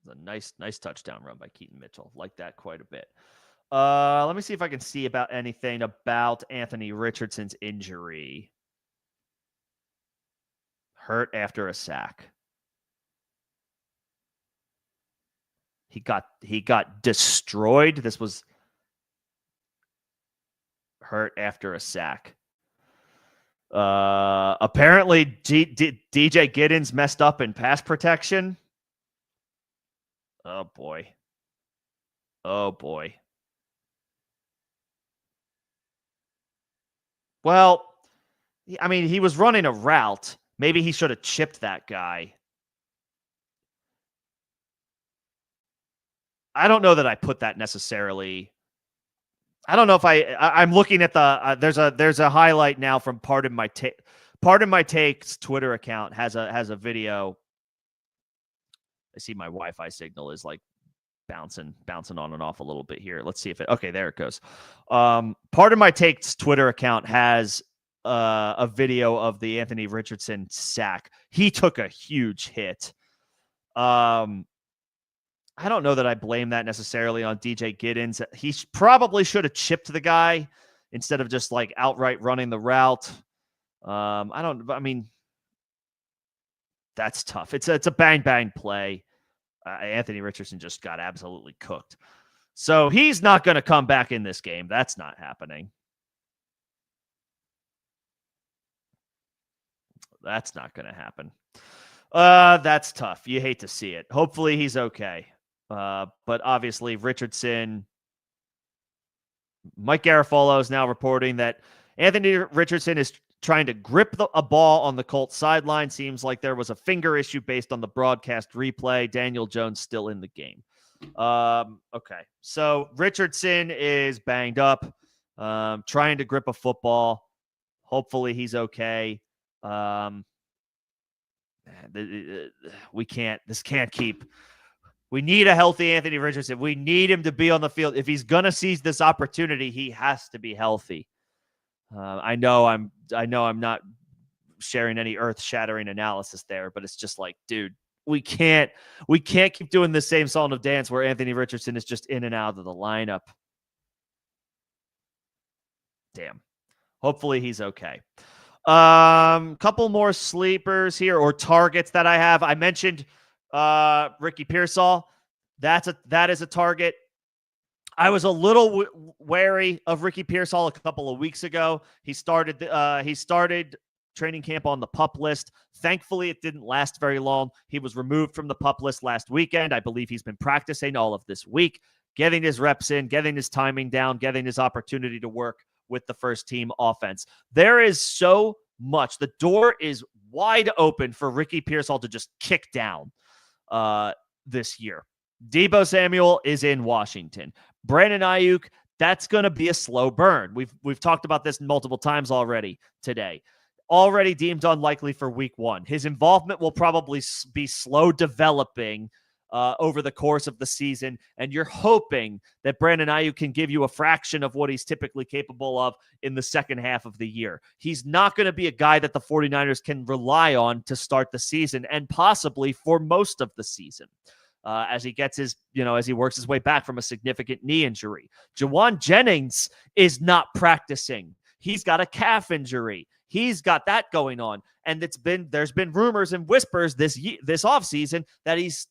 It's a nice touchdown run by Keaton Mitchell. Like that quite a bit. Let me see if I can see about anything about Anthony Richardson's injury. Hurt after a sack. He got destroyed. This was hurt after a sack. Apparently, DJ Giddens messed up in pass protection. Oh, boy. Oh, boy. Well, I mean, he was running a route. Maybe he should have chipped that guy. I don't know that I put that necessarily. I don't know if I'm looking at the there's a highlight now from Pardon My Take's Twitter account has a video. I see my Wi-Fi signal is like bouncing on and off a little bit here. Let's see if okay, there it goes. Pardon My Take's Twitter account has a video of the Anthony Richardson sack. He took a huge hit. I don't know that I blame that necessarily on DJ Giddens. He probably should have chipped the guy instead of just like outright running the route. I mean, that's tough. It's a bang play. Anthony Richardson just got absolutely cooked. So he's not going to come back in this game. That's not happening. That's not going to happen. That's tough. You hate to see it. Hopefully he's okay. But obviously Richardson, Mike Garafolo is now reporting that Anthony Richardson is trying to grip a ball on the Colts sideline. Seems like there was a finger issue based on the broadcast replay. Daniel Jones still in the game. Okay. So Richardson is banged up, trying to grip a football. Hopefully he's okay. This can't keep. We need a healthy Anthony Richardson. We need him to be on the field. If he's going to seize this opportunity, he has to be healthy. I know I'm not sharing any earth-shattering analysis there, but it's just like, dude, we can't keep doing the same song and dance where Anthony Richardson is just in and out of the lineup. Damn. Hopefully he's okay. Couple more sleepers here or targets that I have. I mentioned Ricky Pearsall. That is a target. I was a little wary of Ricky Pearsall a couple of weeks ago. He started training camp on the PUP list. Thankfully, it didn't last very long. He was removed from the PUP list last weekend. I believe he's been practicing all of this week, getting his reps in, getting his timing down, getting his opportunity to work with the first team offense. There is so much. The door is wide open for Ricky Pearsall to just kick down this year. Deebo Samuel is in Washington. Brandon Ayuk, that's going to be a slow burn. We've talked about this multiple times already today. Already deemed unlikely for week one. His involvement will probably be slow developing over the course of the season, and you're hoping that Brandon Ayuk can give you a fraction of what he's typically capable of in the second half of the year. He's not going to be a guy that the 49ers can rely on to start the season and possibly for most of the season. As he gets as he works his way back from a significant knee injury. Jawan Jennings is not practicing. He's got a calf injury. He's got that going on. And there's been rumors and whispers this offseason that he's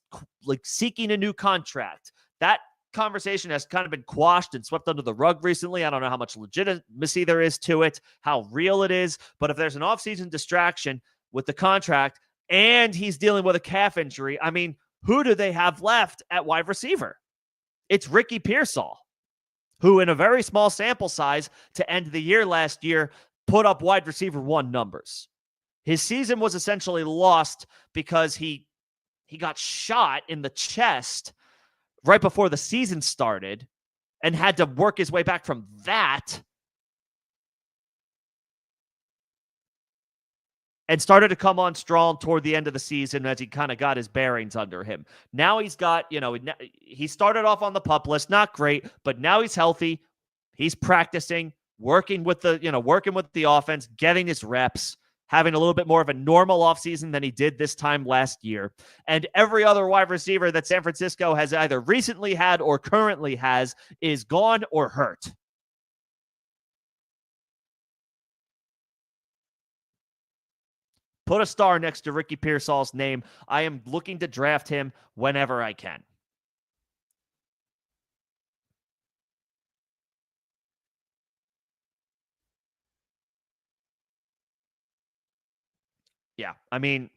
like seeking a new contract. That conversation has kind of been quashed and swept under the rug recently. I don't know how much legitimacy there is to it, how real it is. But if there's an offseason distraction with the contract and he's dealing with a calf injury, I mean, who do they have left at wide receiver? It's Ricky Pearsall, who in a very small sample size to end the year last year put up wide receiver 1 numbers. His season was essentially lost because he got shot in the chest right before the season started and had to work his way back from that and started to come on strong toward the end of the season as he kind of got his bearings under him. Now he's got, he started off on the PUP list, not great, but now he's healthy. He's practicing, working with the offense, getting his reps, having a little bit more of a normal offseason than he did this time last year. And every other wide receiver that San Francisco has either recently had or currently has is gone or hurt. Put a star next to Ricky Pearsall's name. I am looking to draft him whenever I can. Yeah, I mean,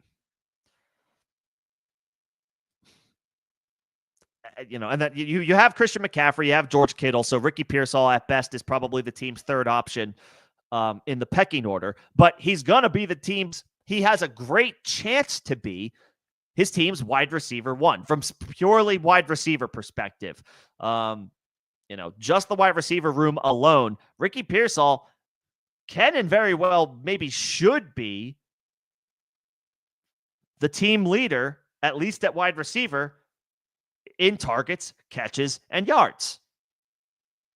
and that you have Christian McCaffrey, you have George Kittle, so Ricky Pearsall at best is probably the team's third option in the pecking order, but he's going to be he has a great chance to be his team's wide receiver 1 from purely wide receiver perspective. Just the wide receiver room alone, Ricky Pearsall can and very well maybe should be the team leader, at least at wide receiver, in targets, catches, and yards.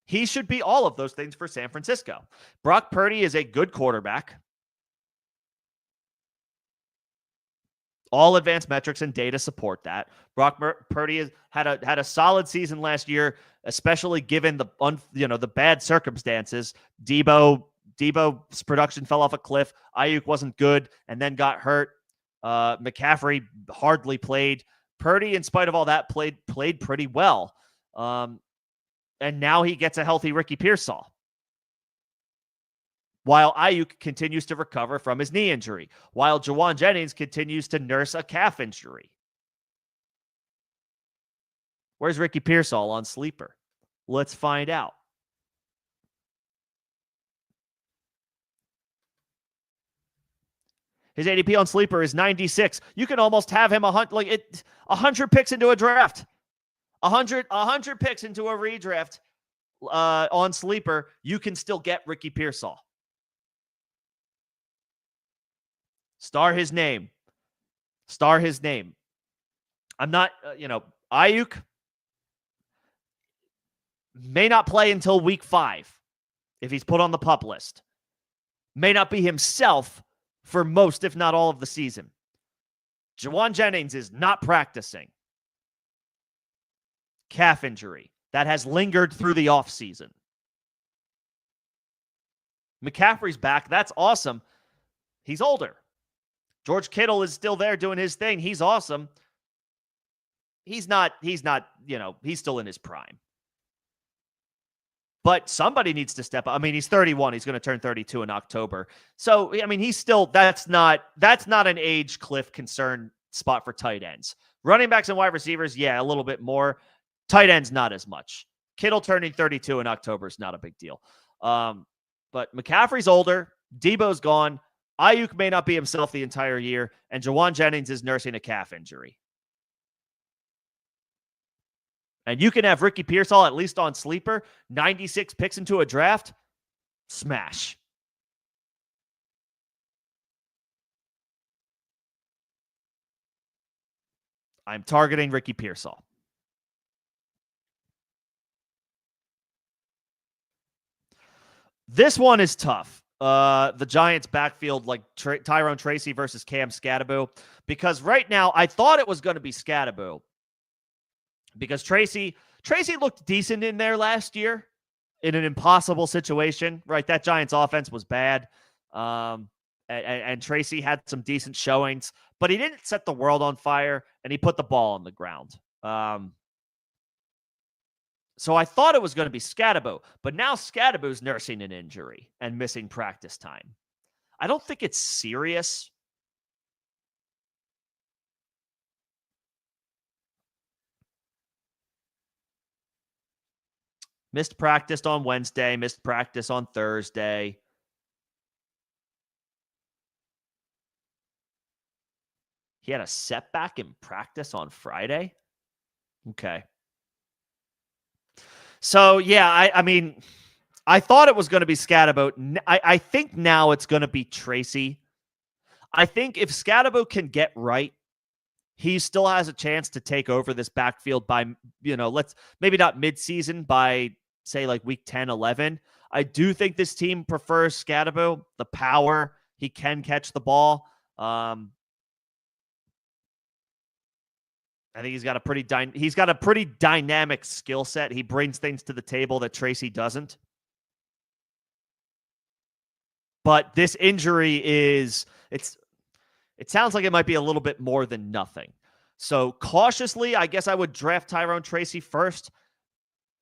He should be all of those things for San Francisco. Brock Purdy is a good quarterback. All advanced metrics and data support that. Brock Purdy had a solid season last year, especially given the bad circumstances. Debo's production fell off a cliff. Ayuk wasn't good and then got hurt. McCaffrey hardly played. Purdy, in spite of all that, played pretty well. And now he gets a healthy Ricky Pearsall, while Ayuk continues to recover from his knee injury, while Jawan Jennings continues to nurse a calf injury. Where's Ricky Pearsall on Sleeper? Let's find out. His ADP on Sleeper is 96. You can almost have him 100 picks into a draft. 100 picks into a redraft on Sleeper. You can still get Ricky Pearsall. Star his name. I'm not, Ayuk may not play until week 5 if he's put on the PUP list. May not be himself for most, if not all, of the season. Jawan Jennings is not practicing. Calf injury that has lingered through the offseason. McCaffrey's back. That's awesome. He's older. George Kittle is still there doing his thing. He's awesome. He's not, he's still in his prime. But somebody needs to step up. I mean, he's 31. He's going to turn 32 in October. So, I mean, he's still, that's not an age cliff concern spot for tight ends. Running backs and wide receivers, yeah, a little bit more. Tight ends, not as much. Kittle turning 32 in October is not a big deal. But McCaffrey's older. Debo's gone. Ayuk may not be himself the entire year. And Jawan Jennings is nursing a calf injury. And you can have Ricky Pearsall at least on Sleeper. 96 picks into a draft. Smash. I'm targeting Ricky Pearsall. This one is tough. The Giants backfield, like Tyrone Tracy versus Cam Skattebo. Because right now, I thought it was going to be Skattebo. Because Tracy looked decent in there last year. in an impossible situation, right? That Giants offense was bad. And Tracy had some decent showings, but he didn't set the world on fire, and he put the ball on the ground. So I thought it was going to be Skattebo, but now Skattebo's nursing an injury and missing practice time. I don't think it's serious. Missed practice on Wednesday, missed practice on Thursday. He had a setback in practice on Friday. Okay. So, yeah, I mean, I thought it was going to be Skattebo. I think now it's going to be Tracy. I think if Skattebo can get right, he still has a chance to take over this backfield by, let's maybe not midseason, by, say, like week 10, 11. I do think this team prefers Skattebo, the power. He can catch the ball. I think he's got a pretty dynamic skill set. He brings things to the table that Tracy doesn't. But this injury it sounds like it might be a little bit more than nothing. So cautiously, I guess I would draft Tyrone Tracy first.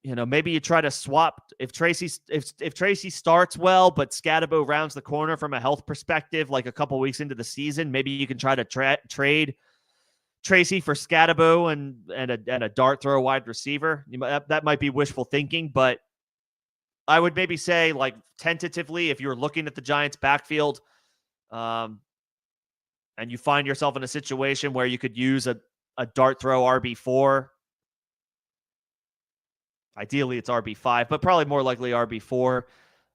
Maybe you try to swap if Tracy starts well, but Skattebo rounds the corner from a health perspective, like a couple weeks into the season. Maybe you can try to trade Tracy for Skattebo and a dart throw wide receiver. That might be wishful thinking, but I would maybe say, like, tentatively, if you're looking at the Giants backfield, and you find yourself in a situation where you could use a dart throw RB4, ideally it's RB5, but probably more likely RB4.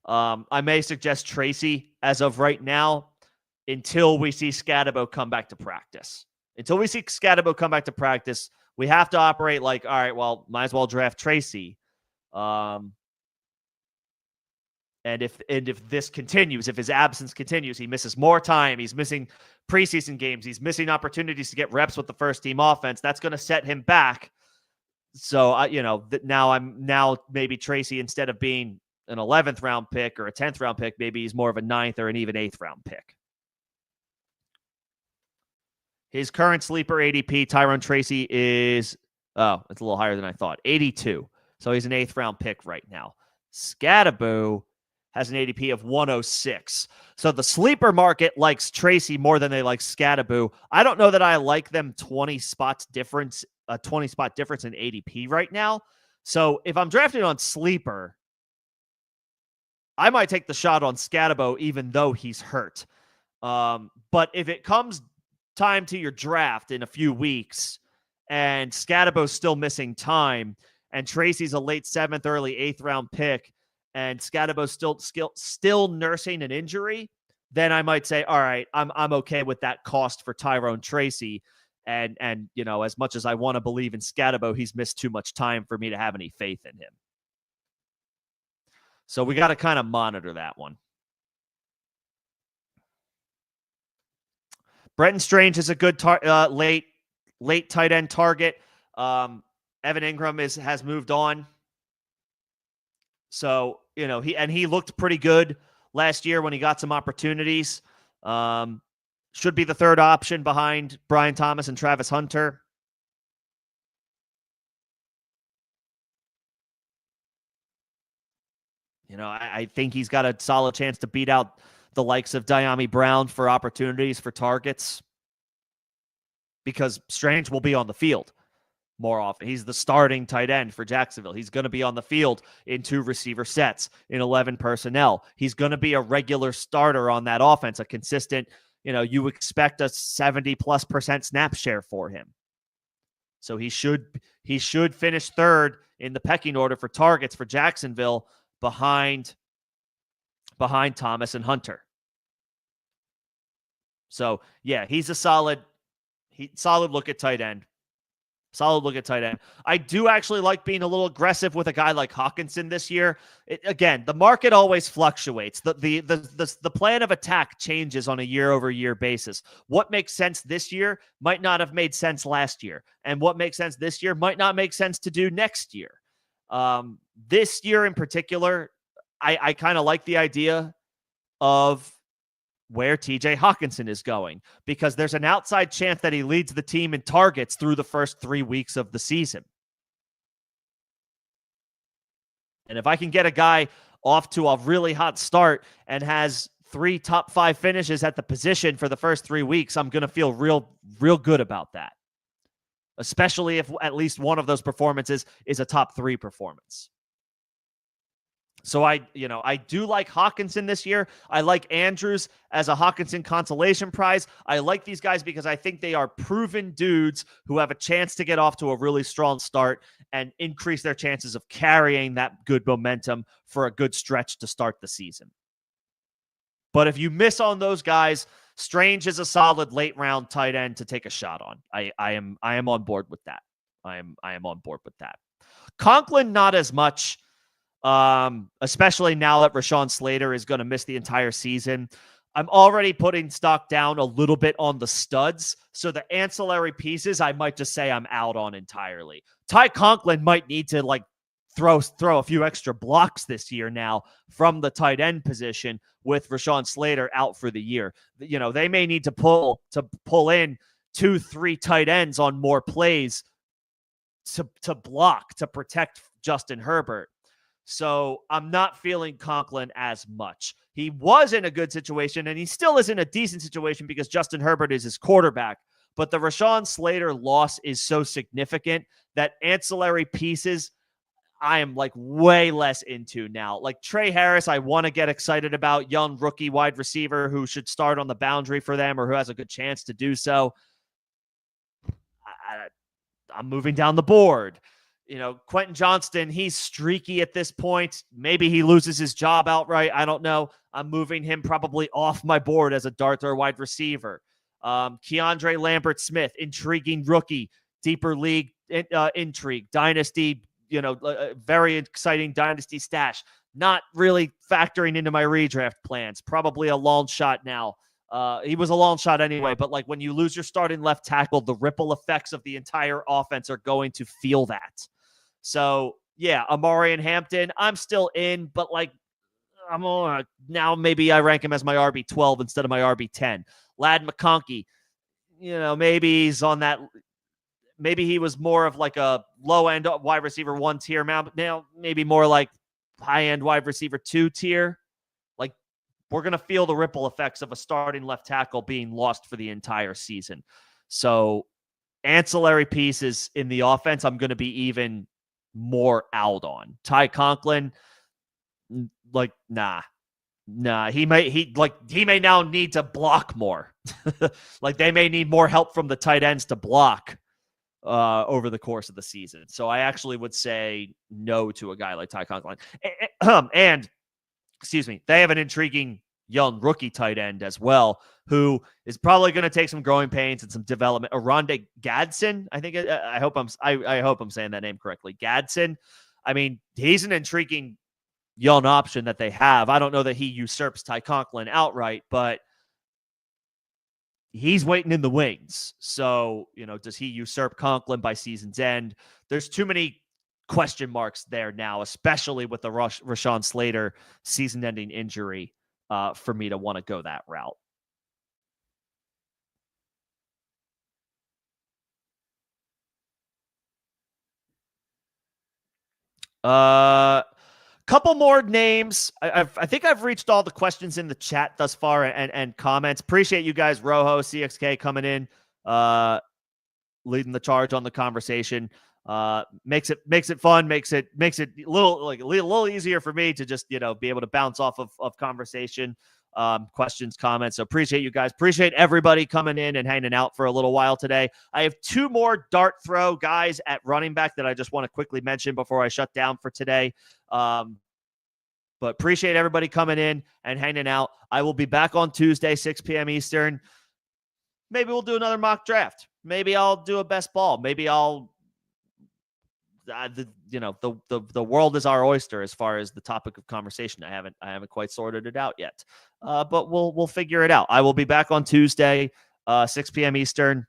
I may suggest Tracy as of right now until we see Skattebo come back to practice. Until we see Skattebo come back to practice, we have to operate like, all right, well, might as well draft Tracy. And if this continues, if his absence continues, he misses more time, he's missing preseason games, he's missing opportunities to get reps with the first team offense, that's going to set him back. So, now maybe Tracy, instead of being an 11th round pick or a 10th round pick, maybe he's more of a 9th or an even 8th round pick. His current sleeper ADP, Tyrone Tracy, is, it's a little higher than I thought, 82. So he's an 8th round pick right now. Skattebo has an ADP of 106. So the sleeper market likes Tracy more than they like Skattebo. I don't know that I like them 20 spot difference in ADP right now. So if I'm drafting on sleeper, I might take the shot on Skattebo even though he's hurt. But if it comes time to your draft in a few weeks and Skattebo's still missing time and Tracy's a late 7th, early 8th round pick and Skattebo's still nursing an injury, then I might say, all right, I'm okay with that cost for Tyrone Tracy. And as much as I want to believe in Skattebo, he's missed too much time for me to have any faith in him. So we got to kind of monitor that one. Brenton Strange is a good late tight end target. Evan Ingram has moved on. So, he looked pretty good last year when he got some opportunities. Should be the third option behind Brian Thomas and Travis Hunter. I think he's got a solid chance to beat out the likes of Dyami Brown for opportunities for targets because Strange will be on the field more often. He's the starting tight end for Jacksonville. He's going to be on the field in 2 receiver sets, in 11 personnel. He's going to be a regular starter on that offense, a consistent, you expect a 70+% snap share for him. So he should finish third in the pecking order for targets for Jacksonville behind Thomas and Hunter. So, yeah, he's a solid look at tight end. Solid look at tight end. I do actually like being a little aggressive with a guy like Hockenson this year. Again, the market always fluctuates. The plan of attack changes on a year-over-year basis. What makes sense this year might not have made sense last year. And what makes sense this year might not make sense to do next year. This year in particular, I kind of like the idea of where TJ Hockenson is going, because there's an outside chance that he leads the team in targets through the first 3 weeks of the season. And if I can get a guy off to a really hot start and has 3 top 5 finishes at the position for the first 3 weeks, I'm going to feel real good about that, especially if at least one of those performances is a top 3 performance. So I do like Hockenson this year. I like Andrews as a Hockenson consolation prize. I like these guys because I think they are proven dudes who have a chance to get off to a really strong start and increase their chances of carrying that good momentum for a good stretch to start the season. But if you miss on those guys, Strange is a solid late round tight end to take a shot on. I am on board with that. I am on board with that. Conklin, not as much. Especially now that Rashawn Slater is going to miss the entire season. I'm already putting stock down a little bit on the studs. So the ancillary pieces, I might just say I'm out on entirely. Ty Conklin might need to throw a few extra blocks this year now from the tight end position with Rashawn Slater out for the year. They may need to pull in 2-3 tight ends on more plays to block, to protect Justin Herbert. So I'm not feeling Conklin as much. He was in a good situation, and he still is in a decent situation because Justin Herbert is his quarterback. But the Rashawn Slater loss is so significant that ancillary pieces I am way less into now. Like Trey Harris, I want to get excited about, young rookie wide receiver who should start on the boundary for them or who has a good chance to do so. I'm moving down the board. Quentin Johnston, he's streaky at this point. Maybe he loses his job outright. I don't know. I'm moving him probably off my board as a dart throw wide receiver. Keandre Lambert-Smith, intriguing rookie, deeper league intrigue, dynasty, very exciting dynasty stash. Not really factoring into my redraft plans. Probably a long shot now. He was a long shot anyway, but when you lose your starting left tackle, the ripple effects of the entire offense are going to feel that. So, yeah, Amari and Hampton, I'm still in, but I'm now maybe I rank him as my RB12 instead of my RB10. Ladd McConkey, maybe he's on that. Maybe he was more of a low-end wide receiver 1 tier now, maybe more high-end wide receiver 2 tier. We're going to feel the ripple effects of a starting left tackle being lost for the entire season. So ancillary pieces in the offense, I'm going to be even more out on. Ty Conklin, nah. He may now need to block more. They may need more help from the tight ends to block over the course of the season. So I actually would say no to a guy like Ty Conklin. And excuse me, they have an intriguing young rookie tight end as well, who is probably going to take some growing pains and some development. Aronde Gadsden, I think. I hope I'm saying that name correctly. Gadsden. I mean, he's an intriguing young option that they have. I don't know that he usurps Ty Conklin outright, but he's waiting in the wings. So, does he usurp Conklin by season's end? There's too many question marks there now, especially with the Rashawn Slater season-ending injury, for me to want to go that route. Couple more names. I think I've reached all the questions in the chat thus far and comments. Appreciate you guys, Rojo, CXK coming in, leading the charge on the conversation. Makes it fun, makes it a little easier for me to just, be able to bounce off of conversation, questions, comments. So appreciate you guys. Appreciate everybody coming in and hanging out for a little while today. I have 2 more dart throw guys at running back that I just want to quickly mention before I shut down for today. But appreciate everybody coming in and hanging out. I will be back on Tuesday, 6 p.m. Eastern. Maybe we'll do another mock draft. Maybe I'll do a best ball. Maybe I'll the world is our oyster as far as the topic of conversation. I haven't quite sorted it out yet, but we'll figure it out. I will be back on Tuesday, 6 p.m. Eastern,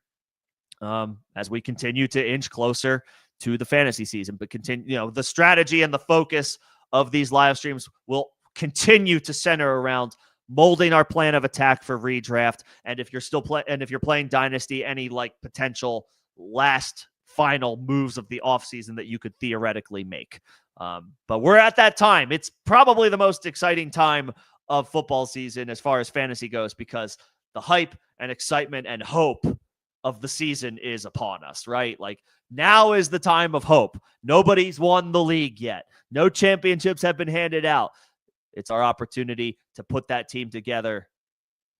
as we continue to inch closer to the fantasy season. But continue, the strategy and the focus of these live streams will continue to center around molding our plan of attack for redraft. And if you're playing Dynasty, any like potential last final moves of the offseason that you could theoretically make. But we're at that time. It's probably the most exciting time of football season as far as fantasy goes, because the hype and excitement and hope of the season is upon us, right? Like, now is the time of hope. Nobody's won the league yet. No championships have been handed out. It's our opportunity to put that team together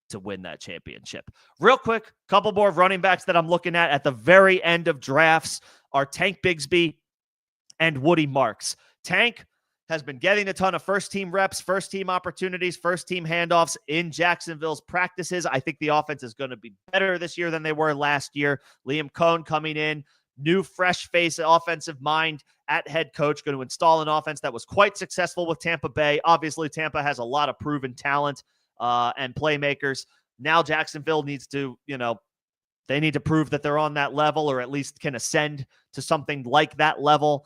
to win that championship. Real quick, couple more running backs that I'm looking at the very end of drafts are Tank Bigsby and Woody Marks. Tank has been getting a ton of first-team reps, first-team opportunities, first-team handoffs in Jacksonville's practices. I think the offense is going to be better this year than they were last year. Liam Cohn coming in, new fresh face, offensive mind at head coach, going to install an offense that was quite successful with Tampa Bay. Obviously, Tampa has a lot of proven talent and playmakers. Now Jacksonville needs to, they need to prove that they're on that level, or at least can ascend to something like that level.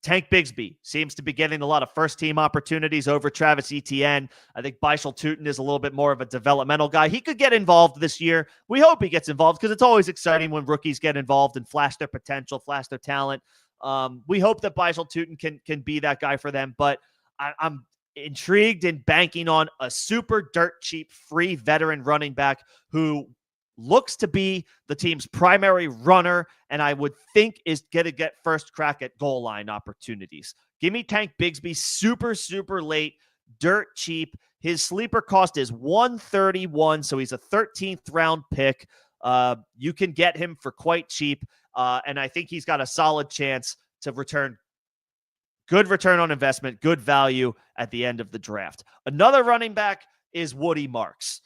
Tank Bigsby seems to be getting a lot of first-team opportunities over Travis Etienne. I think Bigsby Tootin is a little bit more of a developmental guy. He could get involved this year. We hope he gets involved, because it's always exciting when rookies get involved and flash their potential, flash their talent. We hope that Bigsby Tootin can be that guy for them, but I'm intrigued in banking on a super dirt cheap free veteran running back who looks to be the team's primary runner, and I would think is going to get first crack at goal line opportunities. Give me Tank Bigsby, super, super late, dirt cheap. His sleeper cost is $131, so he's a 13th round pick. You can get him for quite cheap, and I think he's got a solid chance to return good return on investment, good value at the end of the draft. Another running back is Woody Marks.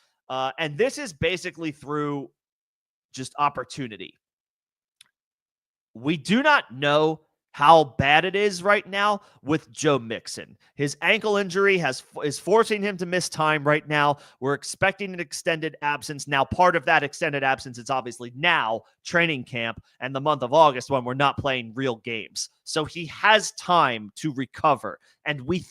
And this is basically through just opportunity. We do not know how bad it is right now with Joe Mixon. His ankle injury is forcing him to miss time right now. We're expecting an extended absence. Now, part of that extended absence is obviously now training camp and the month of August, when we're not playing real games. So he has time to recover. And we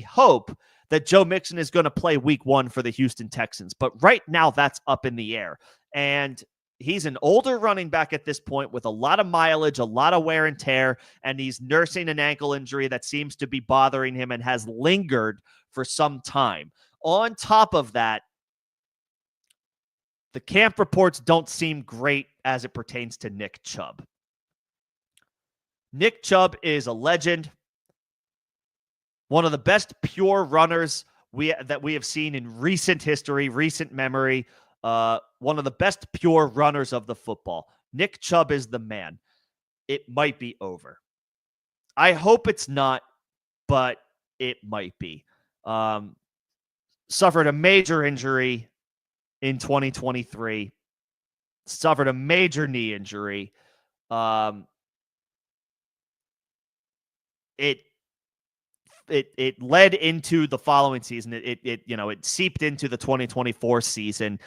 hope that Joe Mixon is going to play week 1 for the Houston Texans. But right now, that's up in the air. And he's an older running back at this point with a lot of mileage, a lot of wear and tear, and he's nursing an ankle injury that seems to be bothering him and has lingered for some time. On top of that, the camp reports don't seem great as it pertains to Nick Chubb. Nick Chubb is a legend. One of the best pure runners that we have seen in recent history, recent memory. One of the best pure runners of the football. Nick Chubb is the man. It might be over. I hope it's not, but it might be. Suffered a major injury in 2023. Suffered a major knee injury. It led into the following season. It seeped into the 2024 season.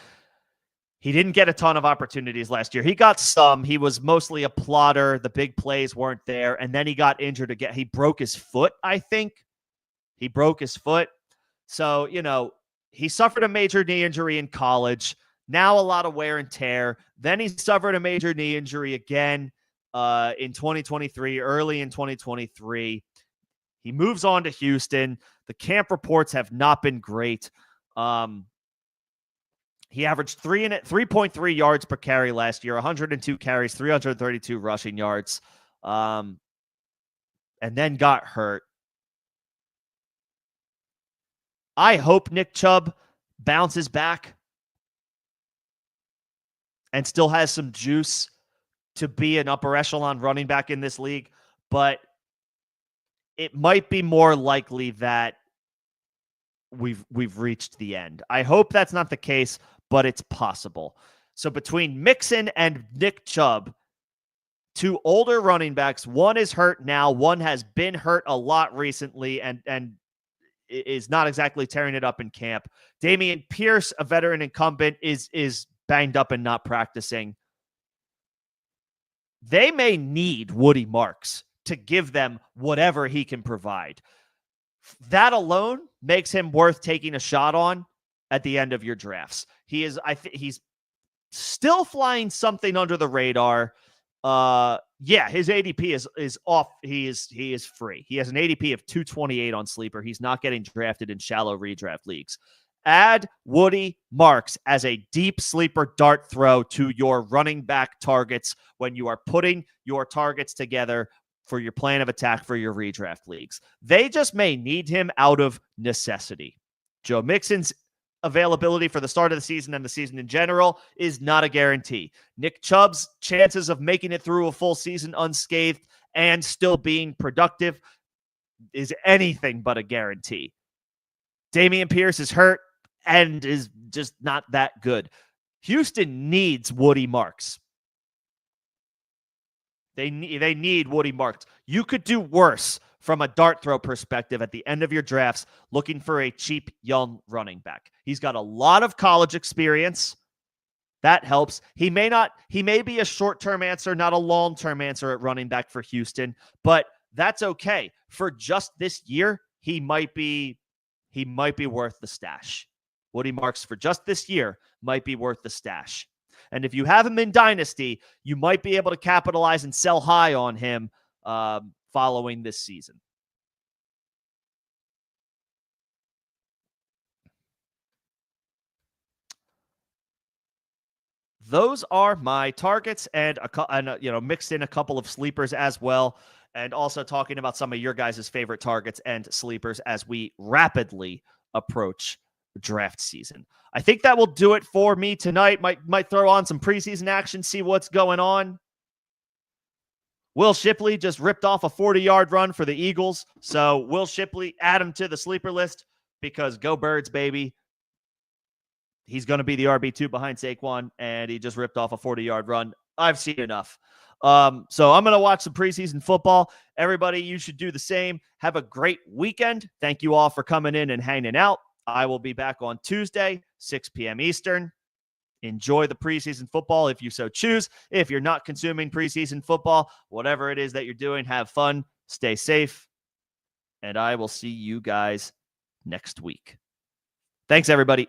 He didn't get a ton of opportunities last year. He got some. He was mostly a plotter. The big plays weren't there. And then he got injured again. He broke his foot, I think. He broke his foot. So, he suffered a major knee injury in college. Now a lot of wear and tear. Then he suffered a major knee injury again in 2023, early in 2023. He moves on to Houston. The camp reports have not been great. He averaged 3.3 yards per carry last year, 102 carries, 332 rushing yards, and then got hurt. I hope Nick Chubb bounces back and still has some juice to be an upper echelon running back in this league, but it might be more likely that we've reached the end. I hope that's not the case, but it's possible. So between Mixon and Nick Chubb, two older running backs, one is hurt now, one has been hurt a lot recently and is not exactly tearing it up in camp. Dameon Pierce, a veteran incumbent, is banged up and not practicing. they may need Woody Marks to give them whatever he can provide. That alone makes him worth taking a shot on at the end of your drafts. He's still flying something under the radar. His ADP is off. He is free. He has an ADP of 228 on Sleeper. He's not getting drafted in shallow redraft leagues. Add Woody Marks as a deep sleeper dart throw to your running back targets when you are putting your targets together for your plan of attack for your redraft leagues. They just may need him out of necessity. Joe Mixon's availability for the start of the season and the season in general is not a guarantee. Nick Chubb's chances of making it through a full season unscathed and still being productive is anything but a guarantee. Dameon Pierce is hurt and is just not that good. Houston needs Woody Marks. They need Woody Marks. You could do worse from a dart throw perspective at the end of your drafts looking for a cheap young running back. He's got a lot of college experience. That helps. He may be a short-term answer, not a long-term answer at running back for Houston, but that's okay. For just this year, he might be worth the stash. Woody Marks for just this year might be worth the stash. And if you have him in Dynasty, you might be able to capitalize and sell high on him following this season. Those are my targets, and mixed in a couple of sleepers as well, and also talking about some of your guys' favorite targets and sleepers as we rapidly approach draft season. I think that will do it for me tonight. Might throw on some preseason action, see what's going on. Will Shipley just ripped off a 40-yard run for the Eagles. So Will Shipley, add him to the sleeper list because go Birds, baby. He's going to be the RB2 behind Saquon, and he just ripped off a 40-yard run. I've seen enough. So I'm going to watch some preseason football. Everybody, you should do the same. Have a great weekend. Thank you all for coming in and hanging out. I will be back on Tuesday, 6 p.m. Eastern. Enjoy the preseason football if you so choose. If you're not consuming preseason football, whatever it is that you're doing, have fun, stay safe, and I will see you guys next week. Thanks, everybody.